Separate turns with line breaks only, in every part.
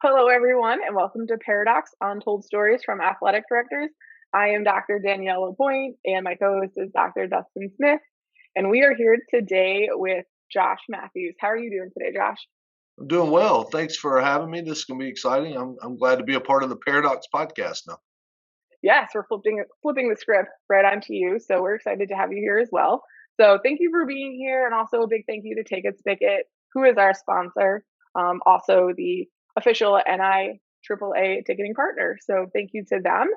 Hello, everyone, and welcome to Paradox Untold Stories from Athletic Directors. I am Dr. Danielle Lapointe, and my co host is Dr. Dustin Smith. And we are here today with Josh Mathews. How are you doing today, Josh?
I'm doing well. Thanks for having me. This is going to be exciting. I'm glad to be a part of the Paradox podcast now.
Yes, we're flipping the script right onto you. So we're excited to have you here as well. So thank you for being here, and also a big thank you to Take It Spigot, who is our sponsor, also the official NI AAA ticketing partner. So thank you to them.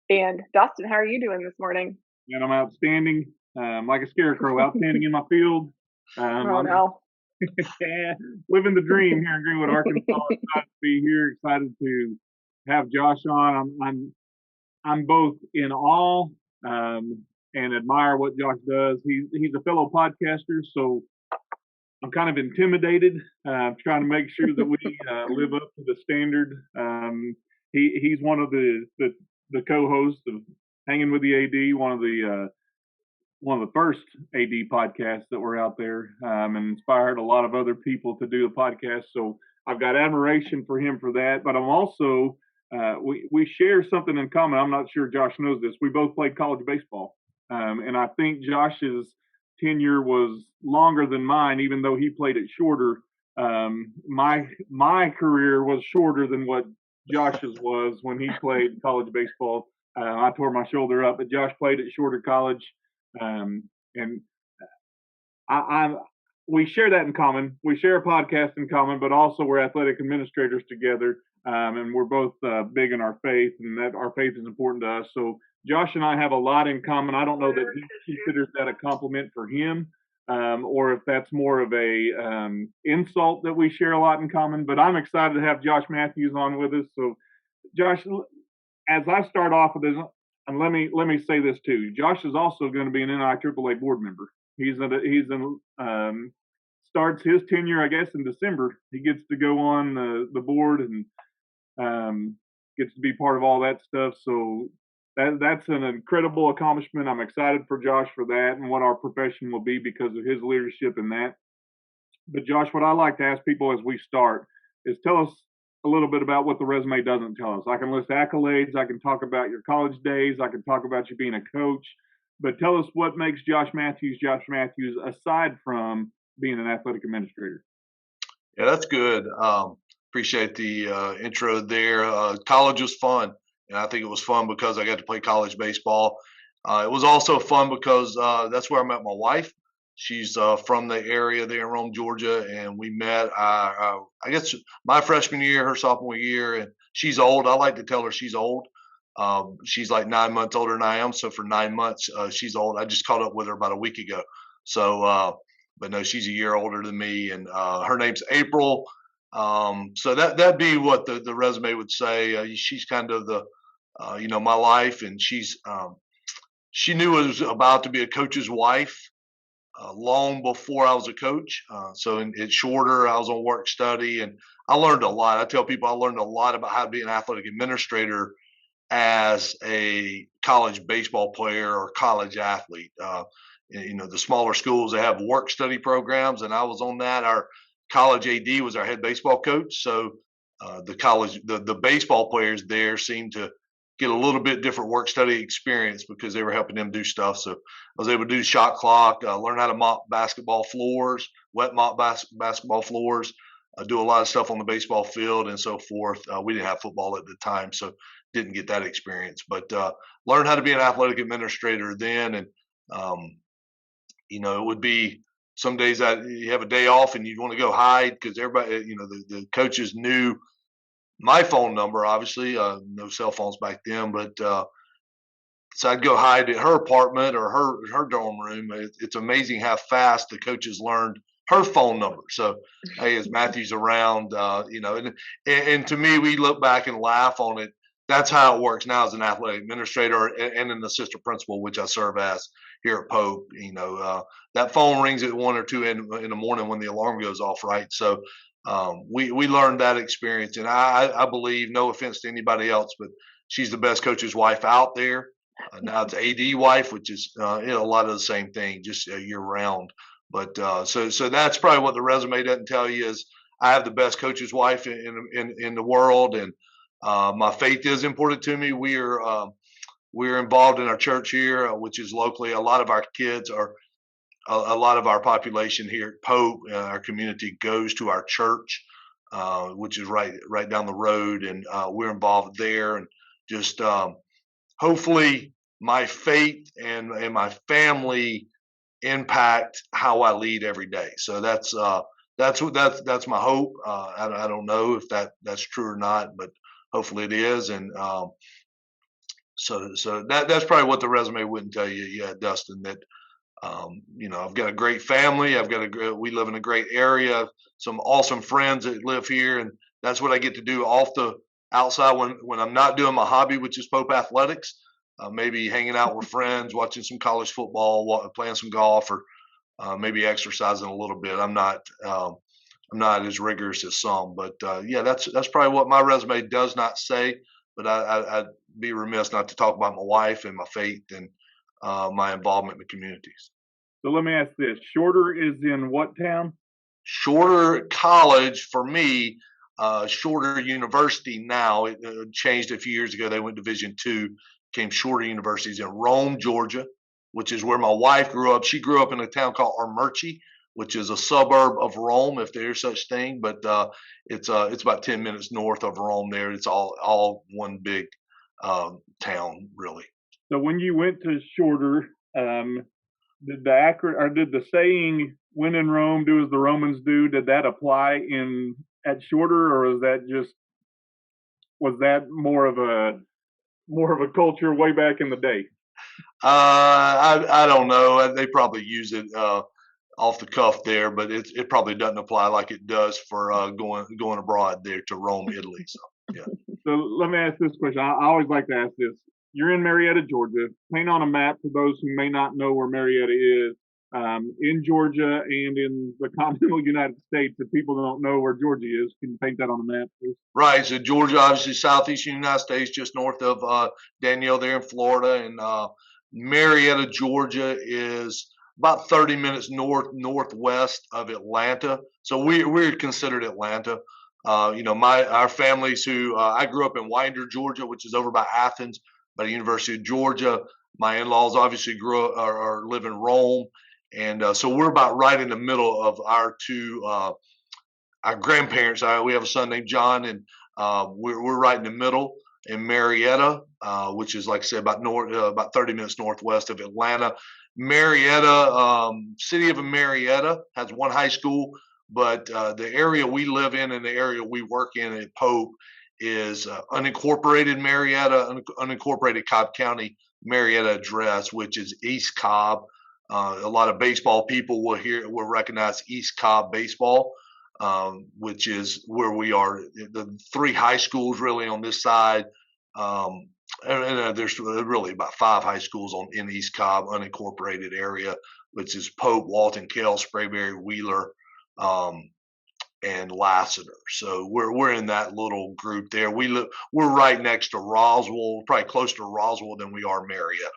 And Dustin, how are you doing this morning?
And I'm outstanding, like a scarecrow, outstanding in my field.
Oh
I'm
no.
living the dream here in Greenwood, Arkansas. Excited to be here. Excited to have Josh on. I'm both in awe and admire what Josh does. He's a fellow podcaster, so I'm kind of intimidated, trying to make sure that we live up to the standard. He's one of the co-hosts of Hanging with the AD, one of the first AD podcasts that were out there, and inspired a lot of other people to do the podcast. So I've got admiration for him for that. But I'm also we share something in common. I'm not sure Josh knows this. We both played college baseball, and I think Josh's tenure was longer than mine, even though he played it shorter. My career was shorter than what Josh's was when he played college baseball. I tore my shoulder up, but Josh played at shorter college, and we share that in common. We share a podcast in common, but also we're athletic administrators together, and we're both big in our faith, and that our faith is important to us. So Josh and I have a lot in common. I don't know that he considers that a compliment for him, or if that's more of a insult that we share a lot in common. But I'm excited to have Josh Mathews on with us. So, Josh, as I start off with this, and let me say this too. Josh is also going to be an NIAAA board member. He's starts his tenure, I guess, in December. He gets to go on the board and gets to be part of all that stuff. So that's an incredible accomplishment. I'm excited for Josh for that and what our profession will be because of his leadership in that. But Josh, what I like to ask people as we start is tell us a little bit about what the resume doesn't tell us. I can list accolades. I can talk about your college days. I can talk about you being a coach. But tell us what makes Josh Mathews aside from being an athletic administrator.
Yeah, that's good. Appreciate the intro there. College was fun, and I think it was fun because I got to play college baseball. It was also fun because that's where I met my wife. She's from the area there in Rome, Georgia, and we met. I guess my freshman year, her sophomore year, and she's old. I like to tell her she's old. She's like 9 months older than I am, so for 9 months, she's old. I just caught up with her about a week ago. So, but no, she's a year older than me, and her name's April. So that'd be what the resume would say. She's kind of the my life, and she knew it was about to be a coach's wife long before I was a coach. So it's shorter. I was on work study, and I learned a lot. I tell people I learned a lot about how to be an athletic administrator as a college baseball player or college athlete. The smaller schools, they have work study programs, and I was on that. Our college AD was our head baseball coach. So the baseball players there seemed to get a little bit different work study experience because they were helping them do stuff. So I was able to do shot clock, learn how to mop basketball floors, wet mop basketball floors, do a lot of stuff on the baseball field and so forth. We didn't have football at the time, so didn't get that experience, but learned how to be an athletic administrator then. And, it would be some days that you have a day off and you'd want to go hide because everybody, the coaches knew my phone number, obviously, no cell phones back then, but so I'd go hide at her apartment or her dorm room. It's amazing how fast the coaches learned her phone number. So, hey, is Mathews around? And to me, we look back and laugh on it. That's how it works now as an athletic administrator and an assistant principal, which I serve as here at Pope. That phone rings at 1 or 2 in the morning when the alarm goes off, right? So we learned that experience, and I believe, no offense to anybody else, but she's the best coach's wife out there. Now it's AD wife, which is a lot of the same thing, just year round. But so that's probably what the resume doesn't tell you is I have the best coach's wife in the world, and my faith is important to me. We're involved in our church here, which is locally. A lot of our kids are a lot of our population here at Pope, our community goes to our church, which is right down the road, and we're involved there. And just hopefully, my faith and my family impact how I lead every day. So that's my hope. I don't know if that's true or not, but hopefully it is. And so that's probably what the resume wouldn't tell you. Yeah, Dustin, that I've got a great family. We live in a great area, some awesome friends that live here, and that's what I get to do off the outside when I'm not doing my hobby, which is Pope athletics. Maybe hanging out with friends, watching some college football, playing some golf, or maybe exercising a little bit. I'm not as rigorous as some, but yeah, that's probably what my resume does not say. But I'd be remiss not to talk about my wife and my faith and my involvement in the communities.
So let me ask this: Shorter is in what town?
Shorter College for me. Shorter University now. It changed a few years ago. They went Division II. Became Shorter Universities in Rome, Georgia, which is where my wife grew up. She grew up in a town called Armurchie, which is a suburb of Rome, if there's such thing. But it's about 10 minutes north of Rome. There, it's all one big town, really.
So when you went to Shorter, did the saying "When in Rome, do as the Romans do"? Did that apply at Shorter, or was that more of a culture way back in the day?
I don't know. They probably use it off the cuff there, but it probably doesn't apply like it does for going abroad there to Rome, Italy. So yeah.
So let me ask this question. I always like to ask this. You're in Marietta, Georgia. Paint on a map for those who may not know where Marietta is. In Georgia and in the continental United States, if people don't know where Georgia is, can you paint that on the map, please?
Right. So Georgia, obviously southeastern United States, just north of Danielle there in Florida. And Marietta, Georgia is about 30 minutes northwest of Atlanta. So we're considered Atlanta. Our families I grew up in Winder, Georgia, which is over by Athens, by the University of Georgia. My in-laws obviously live in Rome. And so we're about right in the middle of our our grandparents. We have a son named John, and we're right in the middle in Marietta, which is, like I said, about 30 minutes northwest of Atlanta. Marietta, city of Marietta has one high school, but the area we live in and the area we work in at Pope is unincorporated Marietta, unincorporated Cobb County Marietta address, which is East Cobb. A lot of baseball people will recognize East Cobb baseball, which is where we are. The three high schools really on this side, and there's really about 5 high schools in East Cobb unincorporated area, which is Pope, Walton, Kell, Sprayberry, Wheeler, and Lassiter. So we're in that little group there. We're right next to Roswell, probably closer to Roswell than we are Marietta.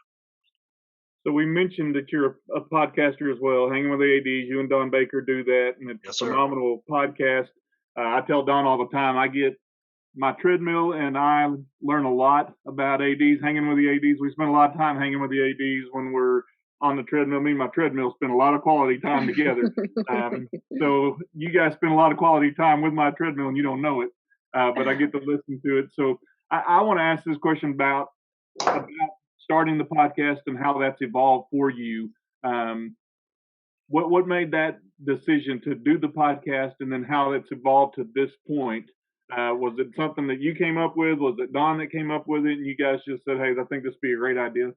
So we mentioned that you're a podcaster as well, Hanging with the ADs. You and Don Baker do that, and it's a phenomenal podcast. I tell Don all the time, I get my treadmill, and I learn a lot about ADs, hanging with the ADs. We spend a lot of time hanging with the ADs when we're on the treadmill. Me and my treadmill spend a lot of quality time together. So you guys spend a lot of quality time with my treadmill, and you don't know it, but I get to listen to it. So I want to ask this question about starting the podcast and how that's evolved for you. What made that decision to do the podcast, and then how it's evolved to this point? Was it something that you came up with? Was it Don that came up with it, and you guys just said, "Hey, I think this would be a great idea"?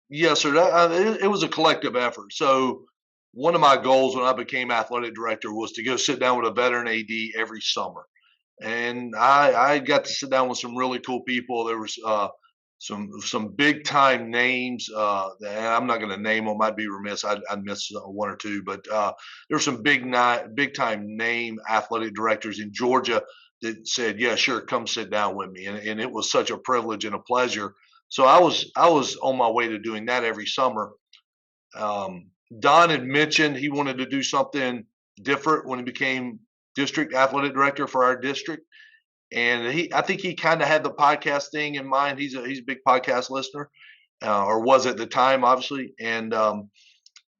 Yes, sir. It was a collective effort. So one of my goals when I became athletic director was to go sit down with a veteran AD every summer, and I got to sit down with some really cool people. There was some big time names. And I'm not going to name them. I'd be remiss. I'd miss one or two. But there were some big time name athletic directors in Georgia that said, "Yeah, sure, come sit down with me." And it was such a privilege and a pleasure. So I was on my way to doing that every summer. Don had mentioned he wanted to do something different when he became district athletic director for our district. And I think he kind of had the podcast thing in mind. He's a big podcast listener, or was at the time, obviously. And I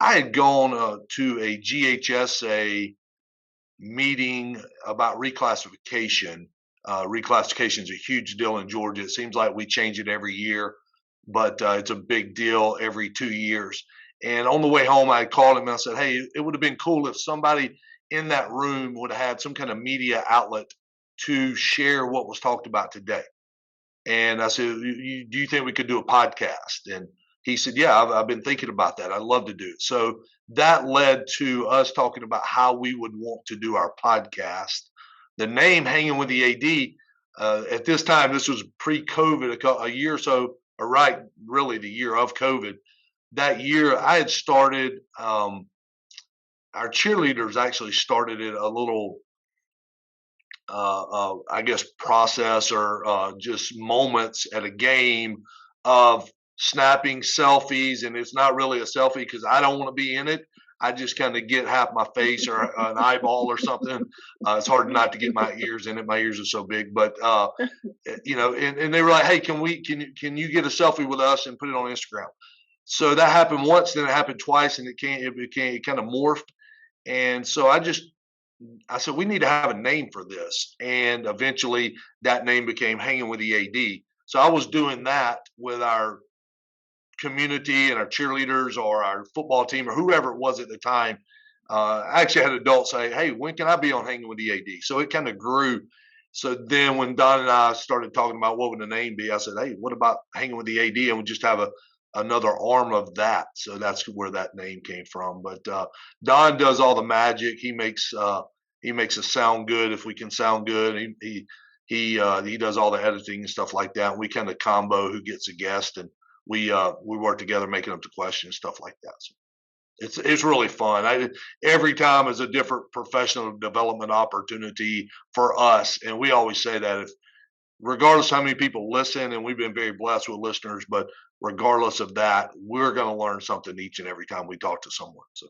had gone to a GHSA meeting about reclassification. Reclassification is a huge deal in Georgia. It seems like we change it every year, but it's a big deal every 2 years. And on the way home, I called him and I said, "Hey, it would have been cool if somebody in that room would have had some kind of media outlet to share what was talked about today." And I said, "Do you think we could do a podcast?" And he said, "Yeah, I've been thinking about that. I'd love to do it." So that led to us talking about how we would want to do our podcast. The name Hanging with the AD, at this time, this was pre-COVID, a year or so, or right, really the year of COVID. That year, I had started, our cheerleaders actually started it a little, I guess, process or just moments at a game of snapping selfies. And it's not really a selfie because I don't want to be in it. I just kind of get half my face or an eyeball or something. It's hard not to get my ears in it. My ears are so big, but and they were like, "Hey, can you get a selfie with us and put it on Instagram?" So that happened once, then it happened twice, and it kind of morphed. And so I said, we need to have a name for this. And eventually that name became Hanging with the AD. So I was doing that with our community and our cheerleaders or our football team or whoever it was at the time. I actually had adults say, "Hey, when can I be on Hanging with the AD?" So it kind of grew. So then when Don and I started talking about what would the name be, I said, "Hey, what about Hanging with the AD?" And we just have another arm of that. So that's where that name came from. But Don does all the magic. He makes us sound good if we can sound good. He does all the editing and stuff like that. We kind of combo who gets a guest, and we work together making up the questions, stuff like that. So it's really fun. Every time is a different professional development opportunity for us, and we always say that regardless how many people listen, and we've been very blessed with listeners, but regardless of that, we're going to learn something each and every time we talk to someone. So.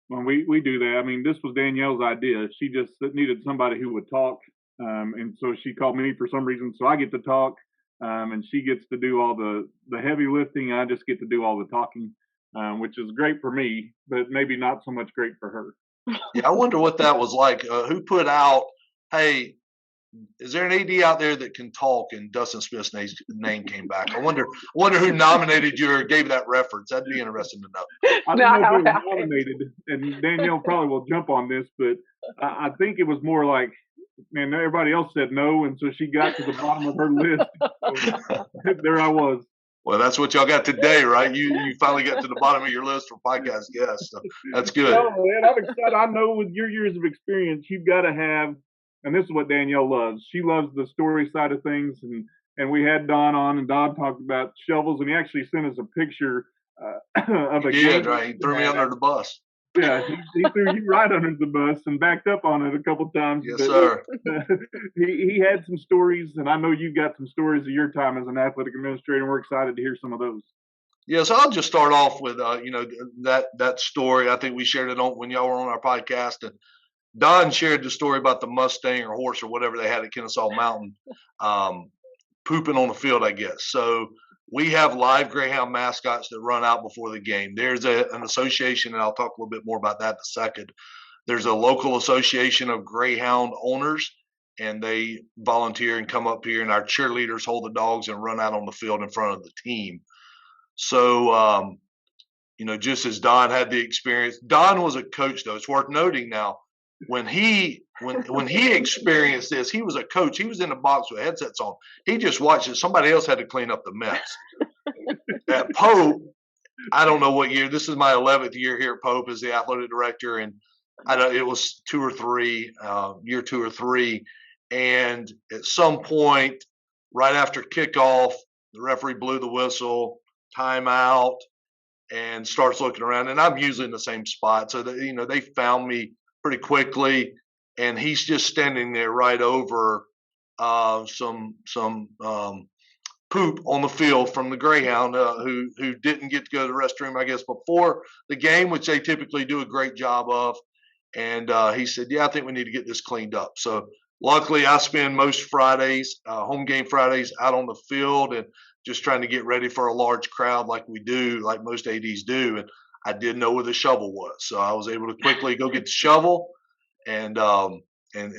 Well, we do that. I mean, this was Danielle's idea. She just needed somebody who would talk, and so she called me for some reason. So I get to talk, and she gets to do all the heavy lifting. I just get to do all the talking, which is great for me, but maybe not so much great for her.
Yeah, I wonder what that was like. Who put out, "Hey, is there an AD out there that can talk?" And Dustin Smith's name came back. I wonder who nominated you or gave that reference. That'd be interesting to know.
I don't know if it was nominated, and Danielle probably will jump on this, but I think it was more like, man, everybody else said no, and so she got to the bottom of her list. So there I was.
Well, that's what y'all got today, right? You finally got to the bottom of your list for podcast guests. So that's good.
Oh, man, I'm excited. I know with your years of experience, you've got to have. And this is what Danielle loves. She loves the story side of things. And we had Don on, and Don talked about shovels, and he actually sent us a picture of a game.
Right. He threw me under the bus.
Yeah, he threw you right under the bus and backed up on it a couple times.
Yes, sir.
He had some stories, and I know you got some stories of your time as an athletic administrator, and we're excited to hear some of those.
Yeah, so I'll just start off with that story. I think we shared it when y'all were on our podcast, and Don shared the story about the Mustang or horse or whatever they had at Kennesaw Mountain, pooping on the field, I guess. So we have live greyhound mascots that run out before the game. There's an association, and I'll talk a little bit more about that in a second. There's a local association of greyhound owners, and they volunteer and come up here, and our cheerleaders hold the dogs and run out on the field in front of the team. So, just as Don had the experience, Don was a coach, though. It's worth noting now. When he experienced this, he was a coach. He was in the box with headsets on. He just watched it. Somebody else had to clean up the mess. At Pope, I don't know what year. This is my 11th year here at Pope as the athletic director, and it was year 2 or 3. And at some point, right after kickoff, the referee blew the whistle, timeout, and starts looking around. And I'm usually in the same spot, so they found me pretty quickly, and he's just standing there right over some poop on the field from the greyhound who didn't get to go to the restroom, I guess, before the game, which they typically do a great job of. And he said, yeah, I think we need to get this cleaned up. So luckily, I spend most Fridays, home game Fridays, out on the field and just trying to get ready for a large crowd like we do, like most ADs do. And I didn't know where the shovel was, so I was able to quickly go get the shovel and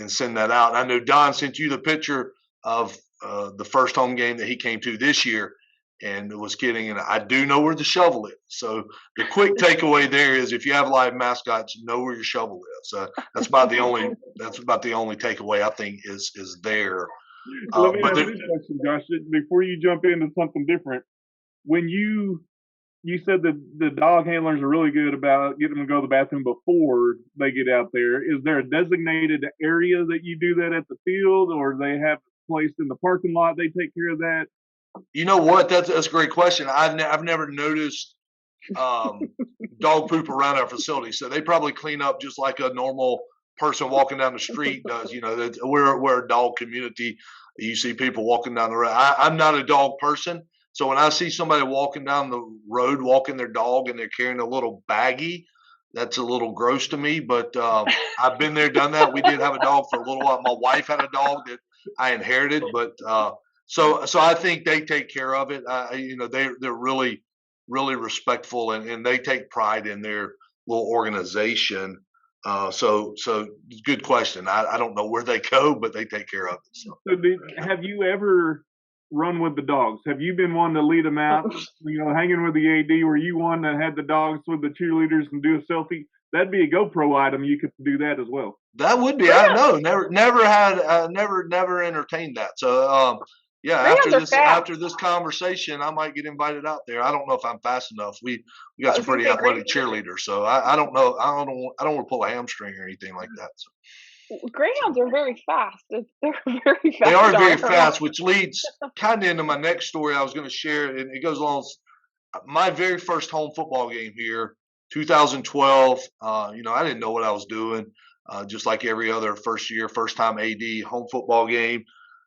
send that out. And I know Don sent you the picture of the first home game that he came to this year, and was kidding. And I do know where the shovel is. So the quick takeaway there is, if you have live mascots, know where your shovel is. That's about the only takeaway I think is there.
Let me ask you this question, Josh, before you jump into something different. When you said that the dog handlers are really good about getting them to go to the bathroom before they get out there, is there a designated area that you do that at the field, or they have a place in the parking lot they take care of that?
You know what? That's a great question. I've never noticed dog poop around our facility, so they probably clean up just like a normal person walking down the street does. You know, we're a dog community. You see people walking down the road. I'm not a dog person, so when I see somebody walking down the road, walking their dog, and they're carrying a little baggie, that's a little gross to me. But I've been there, done that. We did have a dog for a little while. My wife had a dog that I inherited, but so I think they take care of it. You know, they're really respectful, and they take pride in their little organization. So good question. I don't know where they go, but they take care of it. So
have you ever run with the dogs? Have you been one to lead them out? You know, hanging with the AD? Were you one that had the dogs with the cheerleaders and do a selfie? That'd be a GoPro item. You could do that as well.
That would be. I know. Never entertained that. So yeah, after this conversation, I might get invited out there. I don't know if I'm fast enough. We got some pretty athletic cheerleaders, so I don't know. I don't want to pull a hamstring or anything like that. So.
Greyhounds are very fast. They're very fast.
They are very fast, which leads kind of into my next story I was going to share, and it goes along. My very first home football game here, 2012. You know, I didn't know what I was doing. Just like every other first time AD home football game.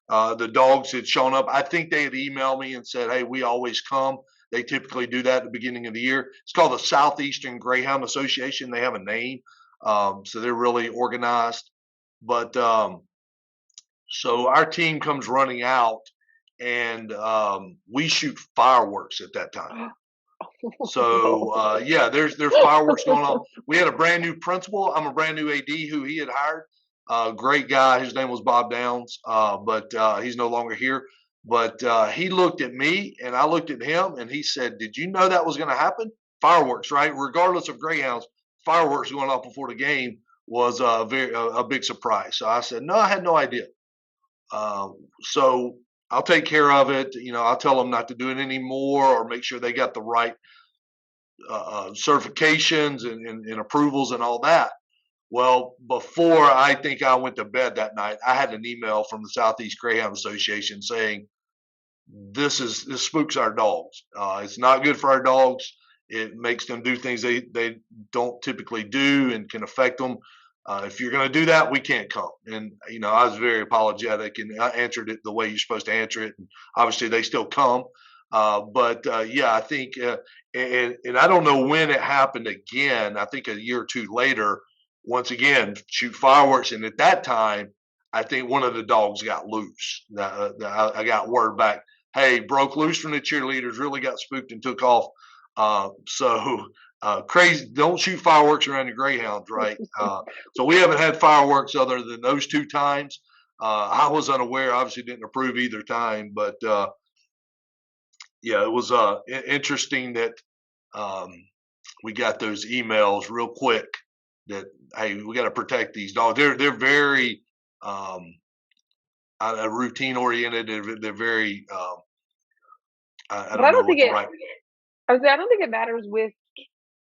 The dogs had shown up. I think they had emailed me and said, hey, we always come. They typically do that at the beginning of the year. It's called the Southeastern Greyhound Association. They have a name. So they're really organized. But so our team comes running out, and we shoot fireworks at that time. So yeah, there's fireworks going on. We had a brand new principal. I'm a brand new AD who he had hired. Great guy. His name was Bob Downs, but he's no longer here. But he looked at me, and I looked at him, and he said, "Did you know that was going to happen? Fireworks, right? Regardless of greyhounds, fireworks going off before the game was a big surprise." So I said, "No, I had no idea." So I'll take care of it. You know, I'll tell them not to do it anymore, or make sure they got the right certifications and approvals and all that. Well, before I think I went to bed that night, I had an email from the Southeast Greyhound Association saying, this spooks our dogs. It's not good for our dogs. It makes them do things they don't typically do and can affect them. If you're going to do that, we can't come. And, you know, I was very apologetic, and I answered it the way you're supposed to answer it. And obviously they still come. But yeah, I think, and I don't know when it happened again. I think a year or two later, once again, shoot fireworks. And at that time, I think one of the dogs got loose. I got word back, hey, broke loose from the cheerleaders, really got spooked and took off. So crazy, don't shoot fireworks around your greyhounds, right? So we haven't had fireworks other than those two times. I was unaware, obviously didn't approve either time, but yeah, it was interesting that we got those emails real quick that, hey, we got to protect these dogs. They're very routine oriented. They're very I don't think
it matters with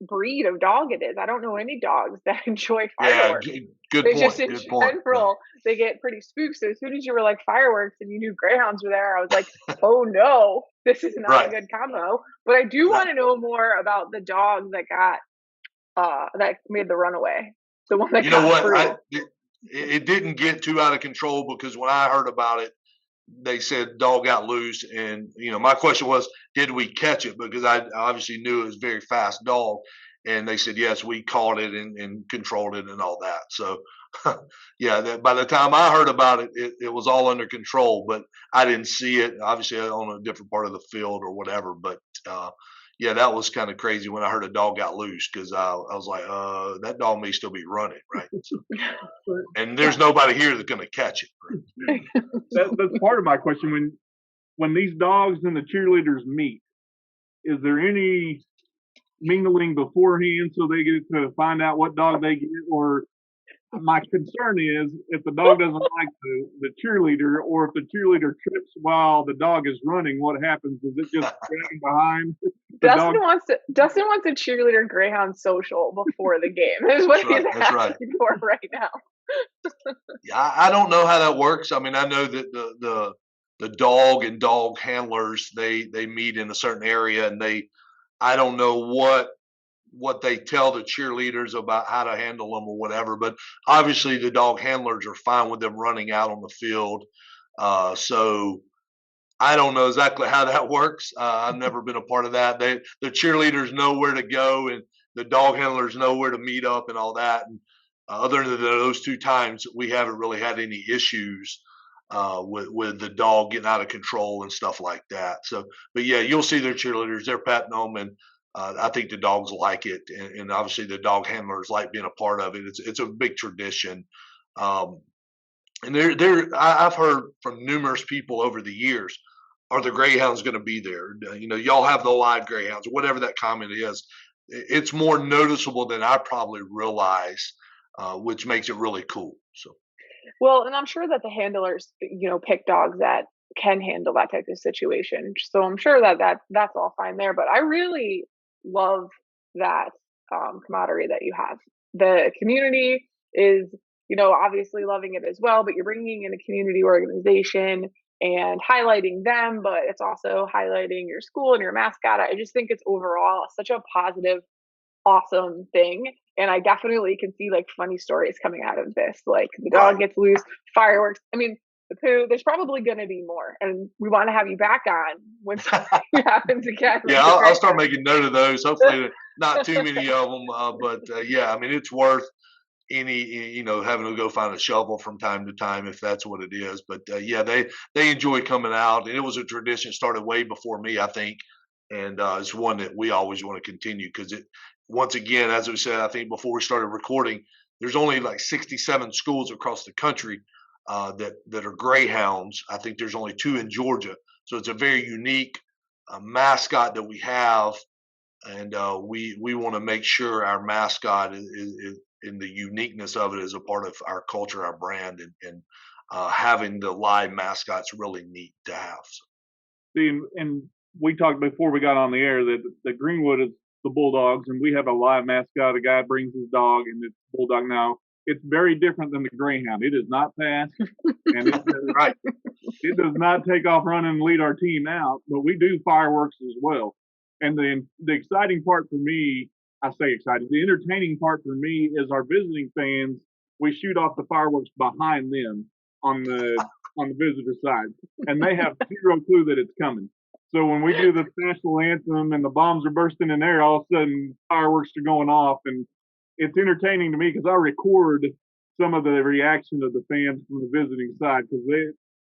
breed of dog it is. I don't know any dogs that enjoy fireworks.
Yeah, good point.
Just in general, they get pretty spooked. So as soon as you were like fireworks and you knew greyhounds were there, I was like, oh no, this is not a good combo. But I do want to know more about the dog that got that made the runaway. The one that
it didn't get too out of control, because when I heard about it, they said dog got loose, and you know, my question was, did we catch it? Because I obviously knew it was a very fast dog, And they said, yes, we caught it and controlled it and all that. So, yeah, by the time I heard about it, it was all under control, but I didn't see it, obviously, on a different part of the field or whatever. But yeah, that was kind of crazy when I heard a dog got loose, because I was like, that dog may still be running, right? So, and there's nobody here that's going to catch it. Right?
That's part of my question. When these dogs and the cheerleaders meet, is there any mingling beforehand so they get to find out what dog they get? Or my concern is, if the dog doesn't like the cheerleader, or if the cheerleader trips while the dog is running, what happens? Is it just dragging behind the dog?
Dustin wants a cheerleader greyhound social before the game. Is what he's asking for right now.
Yeah, I don't know how that works. I mean, I know that the dog and dog handlers, they meet in a certain area, and I don't know what they tell the cheerleaders about how to handle them or whatever, but obviously the dog handlers are fine with them running out on the field. So I don't know exactly how that works. I've never been a part of that. The cheerleaders know where to go, and the dog handlers know where to meet up and all that. And other than those 2 times, we haven't really had any issues with the dog getting out of control and stuff like that. So, but yeah, you'll see their cheerleaders, they're petting them, and I think the dogs like it, and obviously the dog handlers like being a part of it. It's a big tradition, and I've heard from numerous people over the years, are the greyhounds going to be there? You know, y'all have the live greyhounds, whatever that comment is. It's more noticeable than I probably realize, which makes it really cool. So.
Well, and I'm sure that the handlers, pick dogs that can handle that type of situation. So I'm sure that's all fine there. But I really love that camaraderie that you have. The community is, obviously loving it as well, but you're bringing in a community organization and highlighting them, but it's also highlighting your school and your mascot. I just think it's overall such a positive, awesome thing. And I definitely can see like funny stories coming out of this. Like the dog gets loose, fireworks. I mean, the poo, there's probably going to be more. And we want to have you back on when something happens again.
Yeah, I'll start making note of those. Hopefully not too many of them. But yeah, I mean, it's worth having to go find a shovel from time to time if that's what it is. But yeah, they enjoy coming out. And it was a tradition, started way before me, I think. And it's one that we always want to continue, because once again, as we said, I think before we started recording, there's only like 67 schools across the country that are greyhounds. I think there's only 2 in Georgia. So it's a very unique mascot that we have. And we want to make sure our mascot is in the uniqueness of it as a part of our culture, our brand, and having the live mascot's really neat to have. So.
See, and we talked before we got on the air that the Greenwood is the Bulldogs, and we have a live mascot. A guy brings his dog, and it's Bulldog. Now, it's very different than the Greyhound. It is not fast, and it does not take off running and lead our team out, but we do fireworks as well. And the exciting part for me, I say exciting, the entertaining part for me is our visiting fans. We shoot off the fireworks behind them on the visitor side, and they have zero clue that it's coming. So when we do the national anthem and the bombs are bursting in there, all of a sudden fireworks are going off, and it's entertaining to me because I record some of the reaction of the fans from the visiting side, because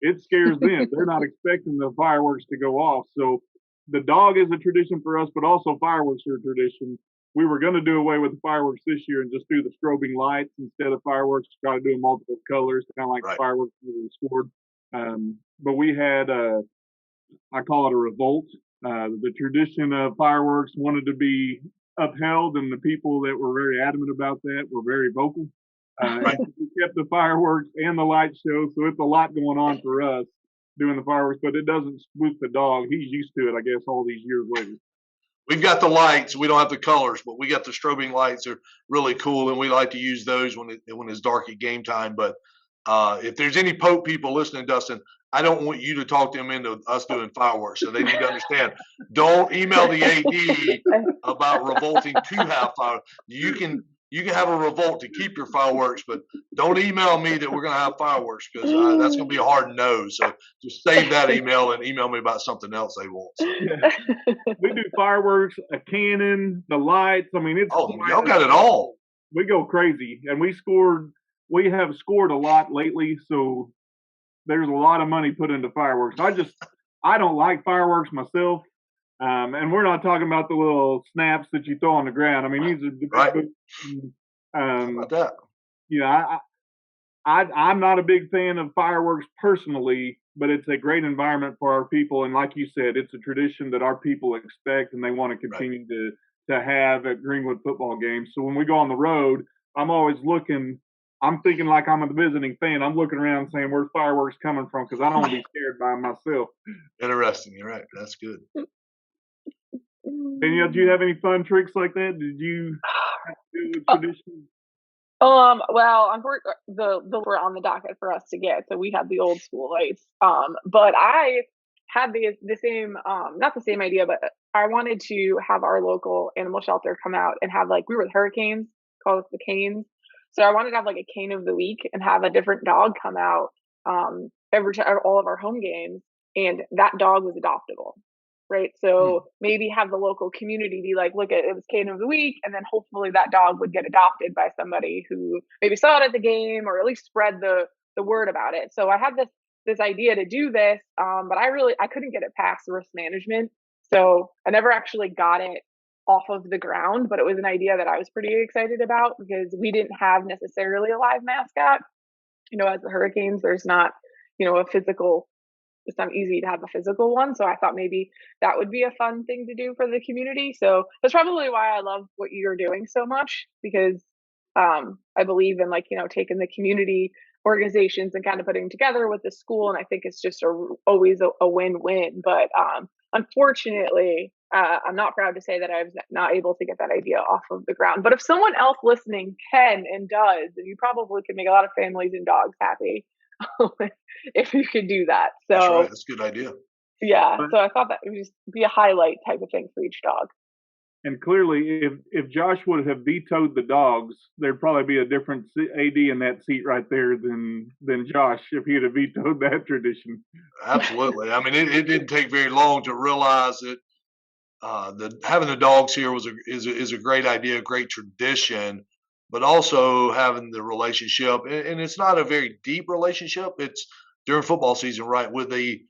it scares them. They're not expecting the fireworks to go off. So the dog is a tradition for us, but also fireworks are a tradition. We were going to do away with the fireworks this year and just do the strobing lights instead of fireworks, try to do multiple colors, kind of like the fireworks we scored. But we had I call it a revolt. The tradition of fireworks wanted to be upheld, and the people that were very adamant about that were very vocal. We kept the fireworks and the light show, so it's a lot going on for us doing the fireworks, but it doesn't spook the dog. He's used to it, I guess, all these years later.
We've got the lights. We don't have the colors, but we got the strobing lights. They're really cool, and we like to use those when it's dark at game time. But if there's any Pope people listening, Dustin, I don't want you to talk them into us doing fireworks. So they need to understand. Don't email the AD about revolting to have fireworks. You You can have a revolt to keep your fireworks, but don't email me that we're going to have fireworks because that's going to be a hard no. So just save that email and email me about something else they want. So.
Yeah. We do fireworks, a cannon, the lights. I mean, it's
y'all got it all.
We go crazy, and we have scored a lot lately, so there's a lot of money put into fireworks. I don't like fireworks myself. And we're not talking about the little snaps that you throw on the ground. I mean, these are the
right. How about that?
Yeah, I'm not a big fan of fireworks personally, but it's a great environment for our people. And like you said, it's a tradition that our people expect and they want to continue to have at Greenwood football games. So when we go on the road, I'm always looking. I'm thinking like I'm a visiting fan. I'm looking around saying, where's fireworks coming from? Because I don't want to be scared by myself.
Interesting. You're right. That's good.
Danielle, do you have any fun tricks like that? Did you have to do with traditions?
Well, unfortunately, those were on the docket for us to get, so we had the old school lights. But I had the same, not the same idea, but I wanted to have our local animal shelter come out and have we were the Hurricanes, call us the Canes. So I wanted to have a cane of the week and have a different dog come out every time, all of our home games, and that dog was adoptable. Right. So maybe have the local community be look at it was cane of the week. And then hopefully that dog would get adopted by somebody who maybe saw it at the game or at least spread the word about it. So I had this idea to do this, but I couldn't get it past risk management. So I never actually got it off of the ground, but it was an idea that I was pretty excited about because we didn't have necessarily a live mascot. As the Hurricanes, there's not, a physical. It's not easy to have a physical one. So I thought maybe that would be a fun thing to do for the community. So that's probably why I love what you're doing so much, because I believe in taking the community organizations and kind of putting together with the school. And I think it's just always a win-win. But unfortunately, I'm not proud to say that I was not able to get that idea off of the ground. But if someone else listening can and does, then you probably could make a lot of families and dogs happy. If you could do that. So
that's right. That's a good idea.
Yeah. So I thought that it would just be a highlight type of thing for each dog.
And clearly, if Josh would have vetoed the dogs, there'd probably be a different AD in that seat right there than Josh if he'd have vetoed that tradition.
Absolutely. I mean, it didn't take very long to realize that having the dogs here is a great idea, a great tradition. But also having the relationship, and it's not a very deep relationship. It's during football season, right, with the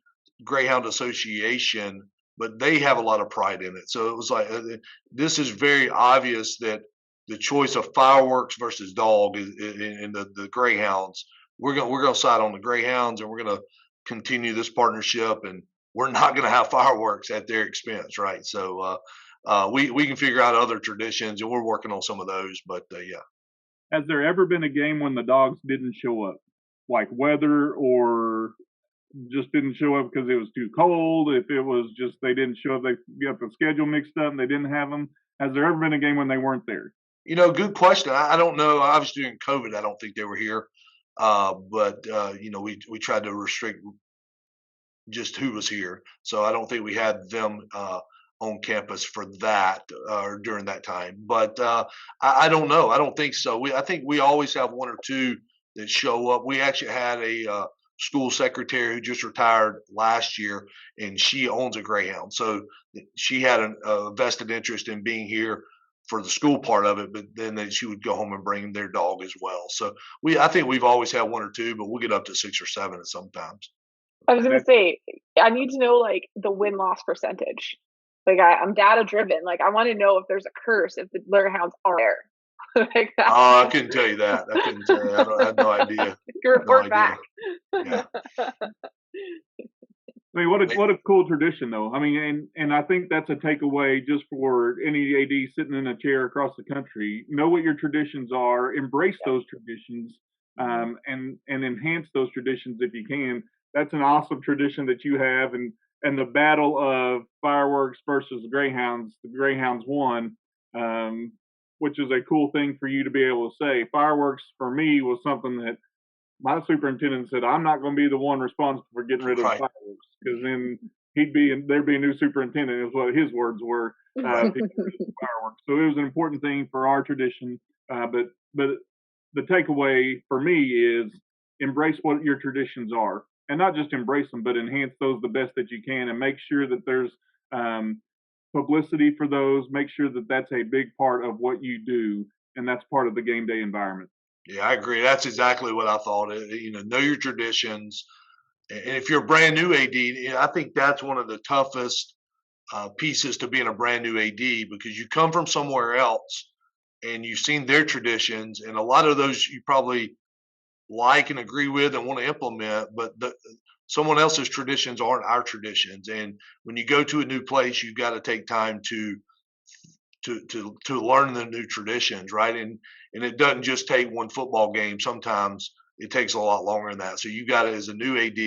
Greyhound Association, but they have a lot of pride in it. So it was this is very obvious that the choice of fireworks versus dog is in the Greyhounds. We're gonna side on the Greyhounds, and we're gonna continue this partnership, and we're not gonna have fireworks at their expense, right? So we can figure out other traditions, and we're working on some of those. But yeah.
Has there ever been a game when the dogs didn't show up, like weather, or just didn't show up because it was too cold? If it was just they didn't show up, they got the schedule mixed up and they didn't have them. Has there ever been a game when they weren't there?
Good question. I don't know. Obviously during COVID, I don't think they were here. But we tried to restrict just who was here. So I don't think we had them on campus for that or during that time. But I don't know. I don't think so. I think we always have one or two that show up. We actually had a school secretary who just retired last year, and she owns a Greyhound. So she had a vested interest in being here for the school part of it, but then she would go home and bring their dog as well. So I think we've always had one or two, but we'll get up to 6 or 7 at sometimes.
I was going to say, I need to know the win-loss percentage. I'm data driven. I want to know if there's a curse if the Greyhounds are there.
I couldn't tell you that. I couldn't tell you. I have no idea.
You report back.
Yeah.
I mean, what a cool tradition, though. I mean, and I think that's a takeaway just for any AD sitting in a chair across the country. Know what your traditions are, embrace those traditions, and enhance those traditions if you can. That's an awesome tradition that you have, and the battle of fireworks versus the Greyhounds won, which is a cool thing for you to be able to say. Fireworks for me was something that my superintendent said, I'm not going to be the one responsible for getting rid of the fireworks, because then there'd be a new superintendent, is what his words were. Fireworks. So it was an important thing for our tradition. But the takeaway for me is embrace what your traditions are, and not just embrace them, but enhance those the best that you can, and make sure that there's publicity for those. Make sure that that's a big part of what you do, and that's part of the game day environment.
Yeah, I agree. That's exactly what I thought. Know your traditions. And if you're a brand new AD, I think that's one of the toughest pieces to being a brand new AD, because you come from somewhere else and you've seen their traditions, and a lot of those you probably like and agree with and want to implement, but someone else's traditions aren't our traditions. And when you go to a new place, you've got to take time to learn the new traditions, right? And it doesn't just take one football game. Sometimes it takes a lot longer than that. So you got to, as a new AD,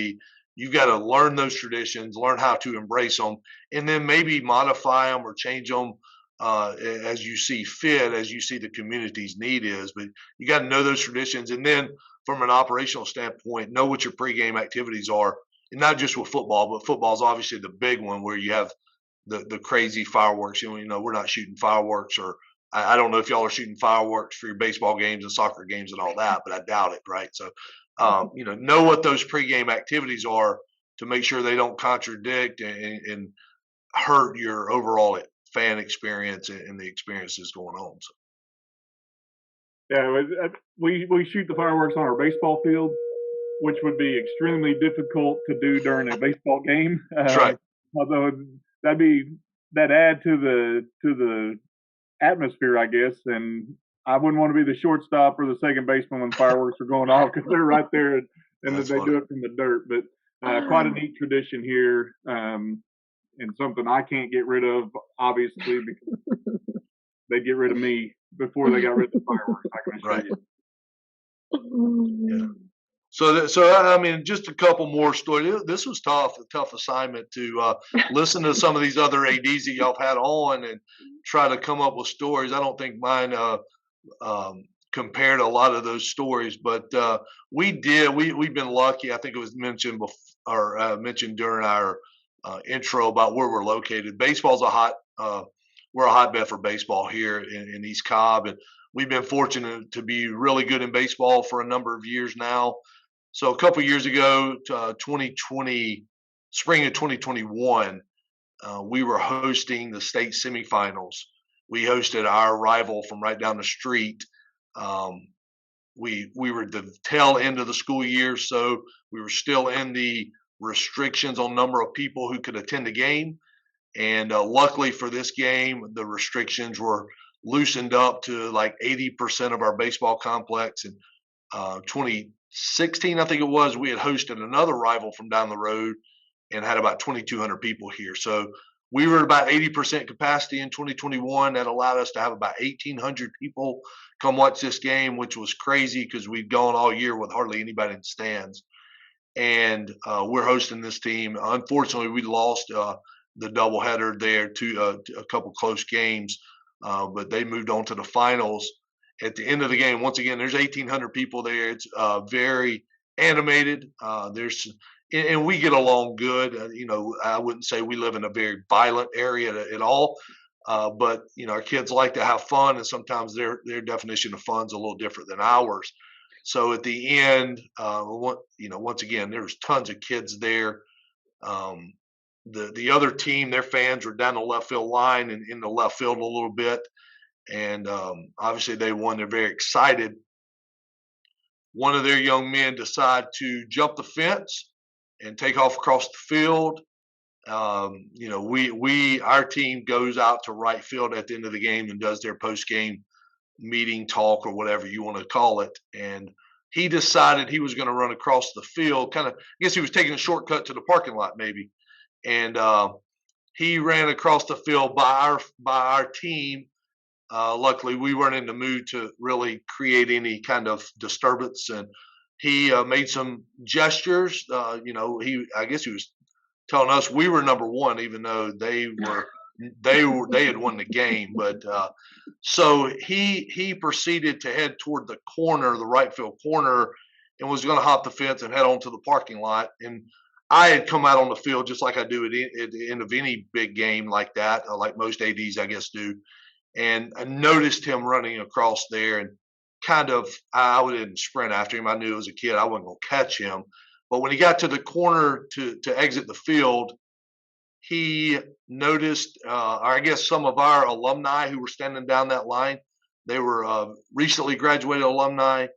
you've got to learn those traditions, learn how to embrace them, and then maybe modify them or change them as you see fit, as you see the community's need is. But you got to know those traditions, and then from an operational standpoint, know what your pregame activities are, and not just with football, but football is obviously the big one where you have the crazy fireworks. We're not shooting fireworks, or I don't know if y'all are shooting fireworks for your baseball games and soccer games and all that, but I doubt it, right? So, know what those pregame activities are to make sure they don't contradict and hurt your overall fan experience and the experiences going on. So.
Yeah, we shoot the fireworks on our baseball field, which would be extremely difficult to do during a baseball game.
That's right.
Although that add to the atmosphere, I guess. And I wouldn't want to be the shortstop or the second baseman when fireworks are going off, because they're right there, and they do it from the dirt. But quite a neat tradition here, and something I can't get rid of, obviously, because they'd get rid of me before they got rid of the fireworks. I can assure
you. Yeah. So I mean, just a couple more stories. This was a tough assignment to listen to some of these other ADs that y'all have had on and try to come up with stories. I don't think mine compared a lot of those stories, but we've been lucky. I think it was mentioned before, or mentioned during our intro about where we're located. Baseball's we're a hotbed for baseball here in East Cobb, and we've been fortunate to be really good in baseball for a number of years now. So a couple of years ago, 2020, spring of 2021, we were hosting the state semifinals. We hosted our rival from right down the street. We were the tail end of the school year, so we were still in the restrictions on number of people who could attend the game. And luckily for this game, the restrictions were loosened up to like 80% of our baseball complex. And 2016, I think it was, we had hosted another rival from down the road and had about 2,200 people here. So we were at about 80% capacity in 2021. That allowed us to have about 1,800 people come watch this game, which was crazy because we'd gone all year with hardly anybody in the stands. And we're hosting this team. Unfortunately, we lost the doubleheader there to a couple close games, but they moved on to the finals. At the end of the game, once again, there's 1,800 people there. It's very animated. And we get along good. I wouldn't say we live in a very violent area at all, but our kids like to have fun, and sometimes their definition of fun is a little different than ours. So at the end, once again, there was tons of kids there. The other team, their fans were down the left field line and in the left field a little bit. And obviously they won. They're very excited. One of their young men decided to jump the fence and take off across the field. Our team goes out to right field at the end of the game and does their post-game meeting, talk, or whatever you want to call it. And he decided he was going to run across the field. I guess he was taking a shortcut to the parking lot maybe. And he ran across the field by our team. Luckily, we weren't in the mood to really create any kind of disturbance, and he made some gestures. I guess he was telling us we were number one, even though they had won the game. But so he proceeded to head toward the corner, the right field corner, and was going to hop the fence and head onto the parking lot. And I had come out on the field just like I do at the end of any big game like that, like most ADs, I guess, do. And I noticed him running across there and kind of, I didn't sprint after him. I knew as a kid I wasn't going to catch him. But when he got to the corner to exit the field, he noticed, or I guess some of our alumni who were standing down that line, they were recently graduated alumni.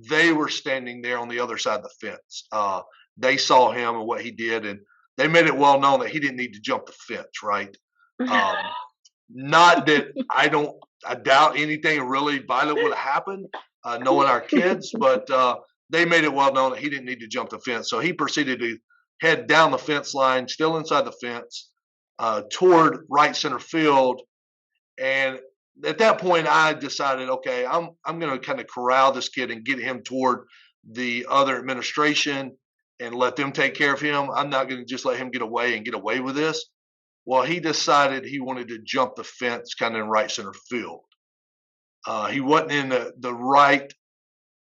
They were standing there on the other side of the fence. They saw him and what he did, and they made it well known that he didn't need to jump the fence, right? Um, Not that I doubt anything really violent would have happened, knowing our kids, but they made it well known that he didn't need to jump the fence. So he proceeded to head down the fence line, still inside the fence, toward right center field. And at that point, I decided, okay, I'm going to kind of corral this kid and get him toward the other administration and let them take care of him. I'm not going to just let him get away with this. Well, he decided he wanted to jump the fence kind of in right center field. He wasn't in the right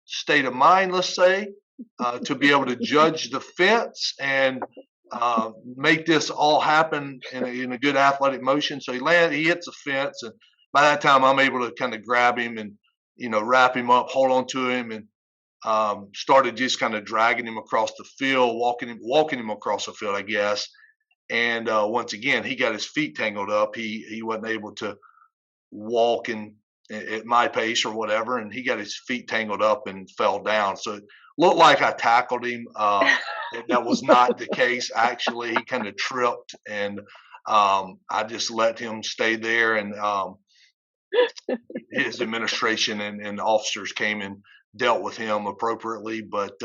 state of mind, let's say, to be able to judge the fence and make this all happen in a good athletic motion. So he hits the fence, and by that time I'm able to kind of grab him and, wrap him up, hold on to him, and started just kind of dragging him across the field, walking him across the field, I guess. And once again, he got his feet tangled up. He wasn't able to walk at my pace or whatever, and he got his feet tangled up and fell down. So it looked like I tackled him. That was not the case. Actually, he kind of tripped, and I just let him stay there. And his administration and officers came and dealt with him appropriately. But